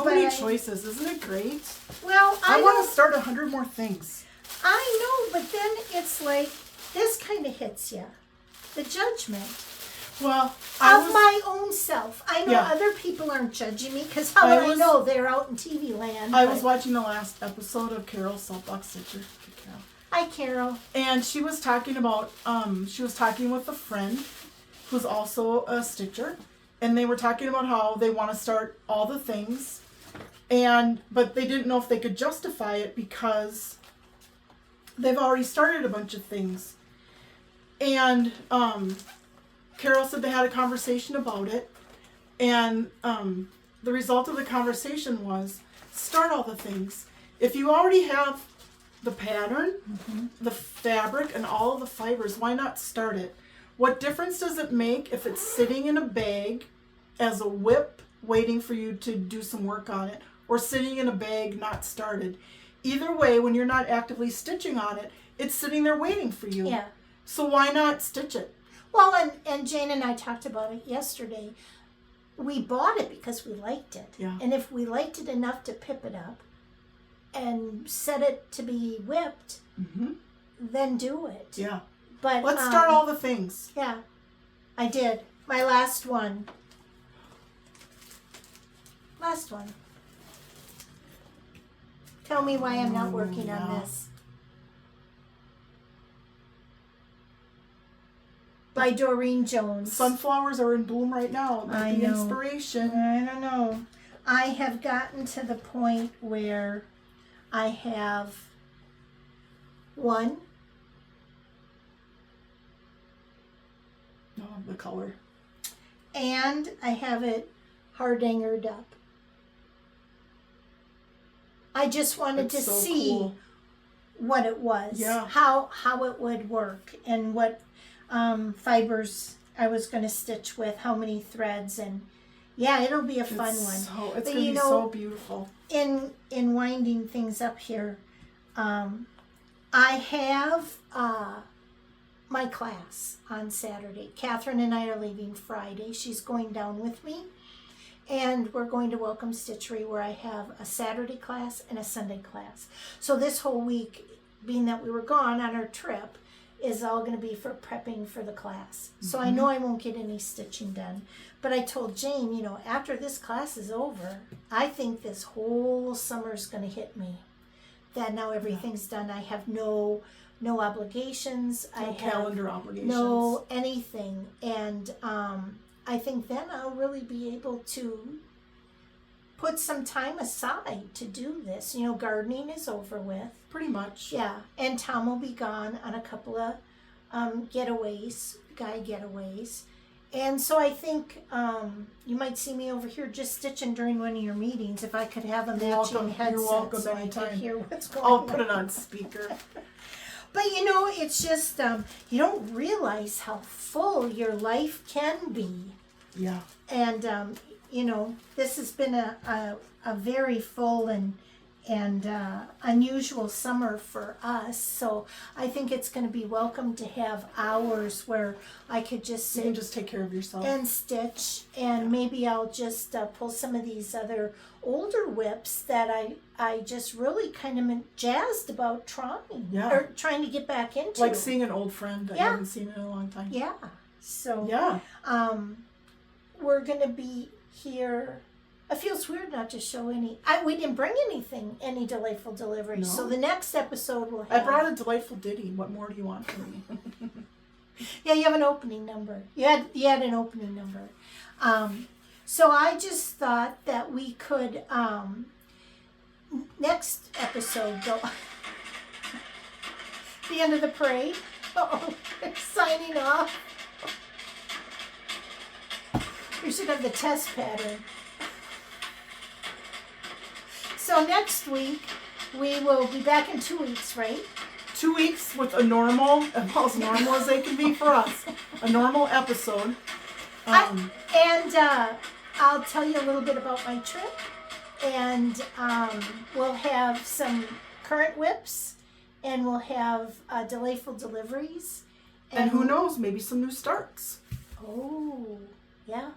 many choices, isn't it great? Well, I want to start 100 more things. I know, but then it's like this kind of hits you, the judgment. Well, of my own self. I know other people aren't judging me because how would I know they're out in TV land? I was watching the last episode of Carol's Soapbox Stitcher. Hi, Carol. And she was talking about she was talking with a friend who's also a stitcher, and they were talking about how they want to start all the things, but they didn't know if they could justify it because they've already started a bunch of things. And Carol said they had a conversation about it, and the result of the conversation was start all the things. If you already have the pattern, the fabric, and all of the fibers, why not start it? What difference does it make if it's sitting in a bag as a WIP waiting for you to do some work on it, or sitting in a bag not started? Either way, when you're not actively stitching on it, it's sitting there waiting for you. Yeah. So why not stitch it? Well, and Jane and I talked about it yesterday. We bought it because we liked it. Yeah. And if we liked it enough to pip it up and set it to be whipped, then do it. Yeah. But let's start all the things. Yeah, I did. My last one. Tell me why I'm not working on this. By Doreen Jones. Sunflowers are in bloom right now. I know. Inspiration. I don't know. I have gotten to the point where I have one. Oh, the color. And I have it hardangered up. I just wanted to see what it was. Yeah. How it would work and what fibers I was going to stitch with, how many threads, and yeah, it'll be a fun one. It's going to be so beautiful. In winding things up here, I have my class on Saturday. Catherine and I are leaving Friday. She's going down with me, and we're going to Welcome Stitchery, where I have a Saturday class and a Sunday class. So this whole week, being that we were gone on our trip, is all going to be for prepping for the class. So I know I won't get any stitching done. But I told Jane, after this class is over, I think this whole summer is going to hit me. That now everything's done. I have no obligations. No calendar obligations. No anything. And I think then I'll really be able to put some time aside to do this. Gardening is over with. Pretty much. Yeah. And Tom will be gone on a couple of guy getaways. And so I think you might see me over here just stitching during one of your meetings if I could have a matching headset. You're welcome so anytime. I could hear what's going on. I'll put it on speaker. But it's just you don't realize how full your life can be. Yeah. And this has been a very full unusual summer for us. So I think it's going to be welcome to have hours where I could just You sit can just take care of yourself. and stitch, and maybe I'll just pull some of these other older whips that I just really kind of jazzed about trying, Yeah. or trying to get back into. Like seeing an old friend that you Yeah. haven't seen in a long time. Yeah. So Yeah. we're gonna be here. It feels weird not to show any. We didn't bring any delightful deliveries. No. So the next episode will have. I brought a delightful ditty. What more do you want from me? Yeah, you have an opening number. You had an opening number. So I just thought that we could next episode go the end of the parade. Oh, they're signing off. We should have the test pattern. So next week we will be back in 2 weeks, right? 2 weeks with a normal, about as normal as they can be for us, a normal episode. I'll tell you a little bit about my trip, and we'll have some current whips, and we'll have delightful deliveries. And who knows, maybe some new starts. Oh, yeah.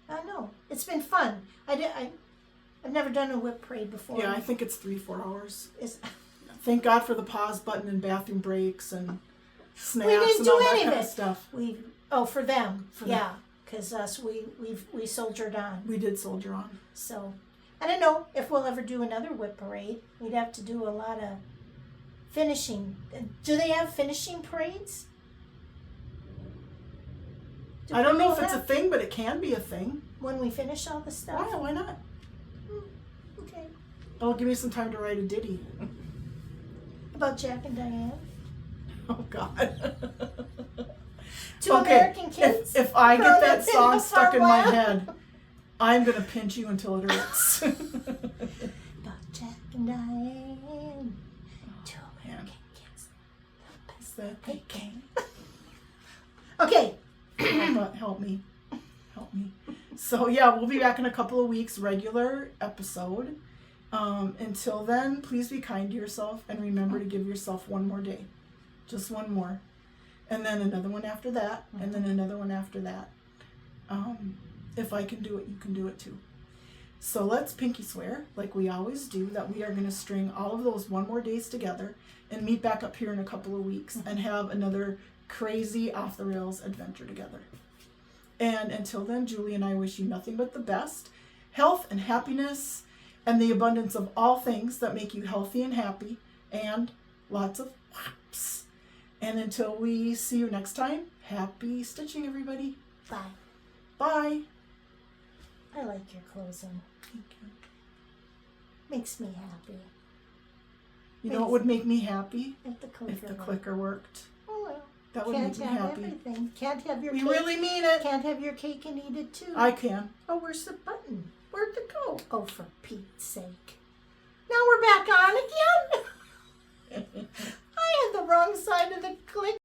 I know. It's been fun. I've never done a whip parade before. Yeah, I think it's 3-4 hours. Is Thank God for the pause button and bathroom breaks and snacks didn't and do all that any of kind of it. stuff. for them. For yeah, because us we soldiered on. We did soldier on. So I don't know if we'll ever do another whip parade. We'd have to do a lot of finishing. Do they have finishing parades? I don't know if it's a have- thing, but it can be a thing. when we finish all the stuff. Why not? Okay. Oh, give me some time to write a ditty. About Jack and Diane. Oh God. Two American kids. If I growing get that up in song the stuck in my farmland. head, I'm gonna pinch you until it hurts. About Jack and Diane. Two man. American kids. Is that they came? Okay. But help me. So yeah, we'll be back in a couple of weeks, regular episode. Until then, please be kind to yourself and remember to give yourself one more day. Just one more. And then another one after that, and then another one after that. If I can do it, you can do it too. So let's pinky swear, like we always do, that we are going to string all of those one more days together and meet back up here in a couple of weeks and have another crazy off the rails adventure together. And until then, Julie and I wish you nothing but the best, health and happiness, and the abundance of all things that make you healthy and happy, and lots of whaps. And until we see you next time, happy stitching, everybody. Bye. Bye. I like your closing. Thank you. Makes me happy. You know what would make me happy? If the clicker. If the worked. clicker worked. Oh well. That would Can't make me have happy. everything. Can't have your We cake. really mean it. Can't have your cake and eat it too. I can. Oh, where's the button? Where'd it go? Oh, for Pete's sake. Now we're back on again. I had the wrong side of the click.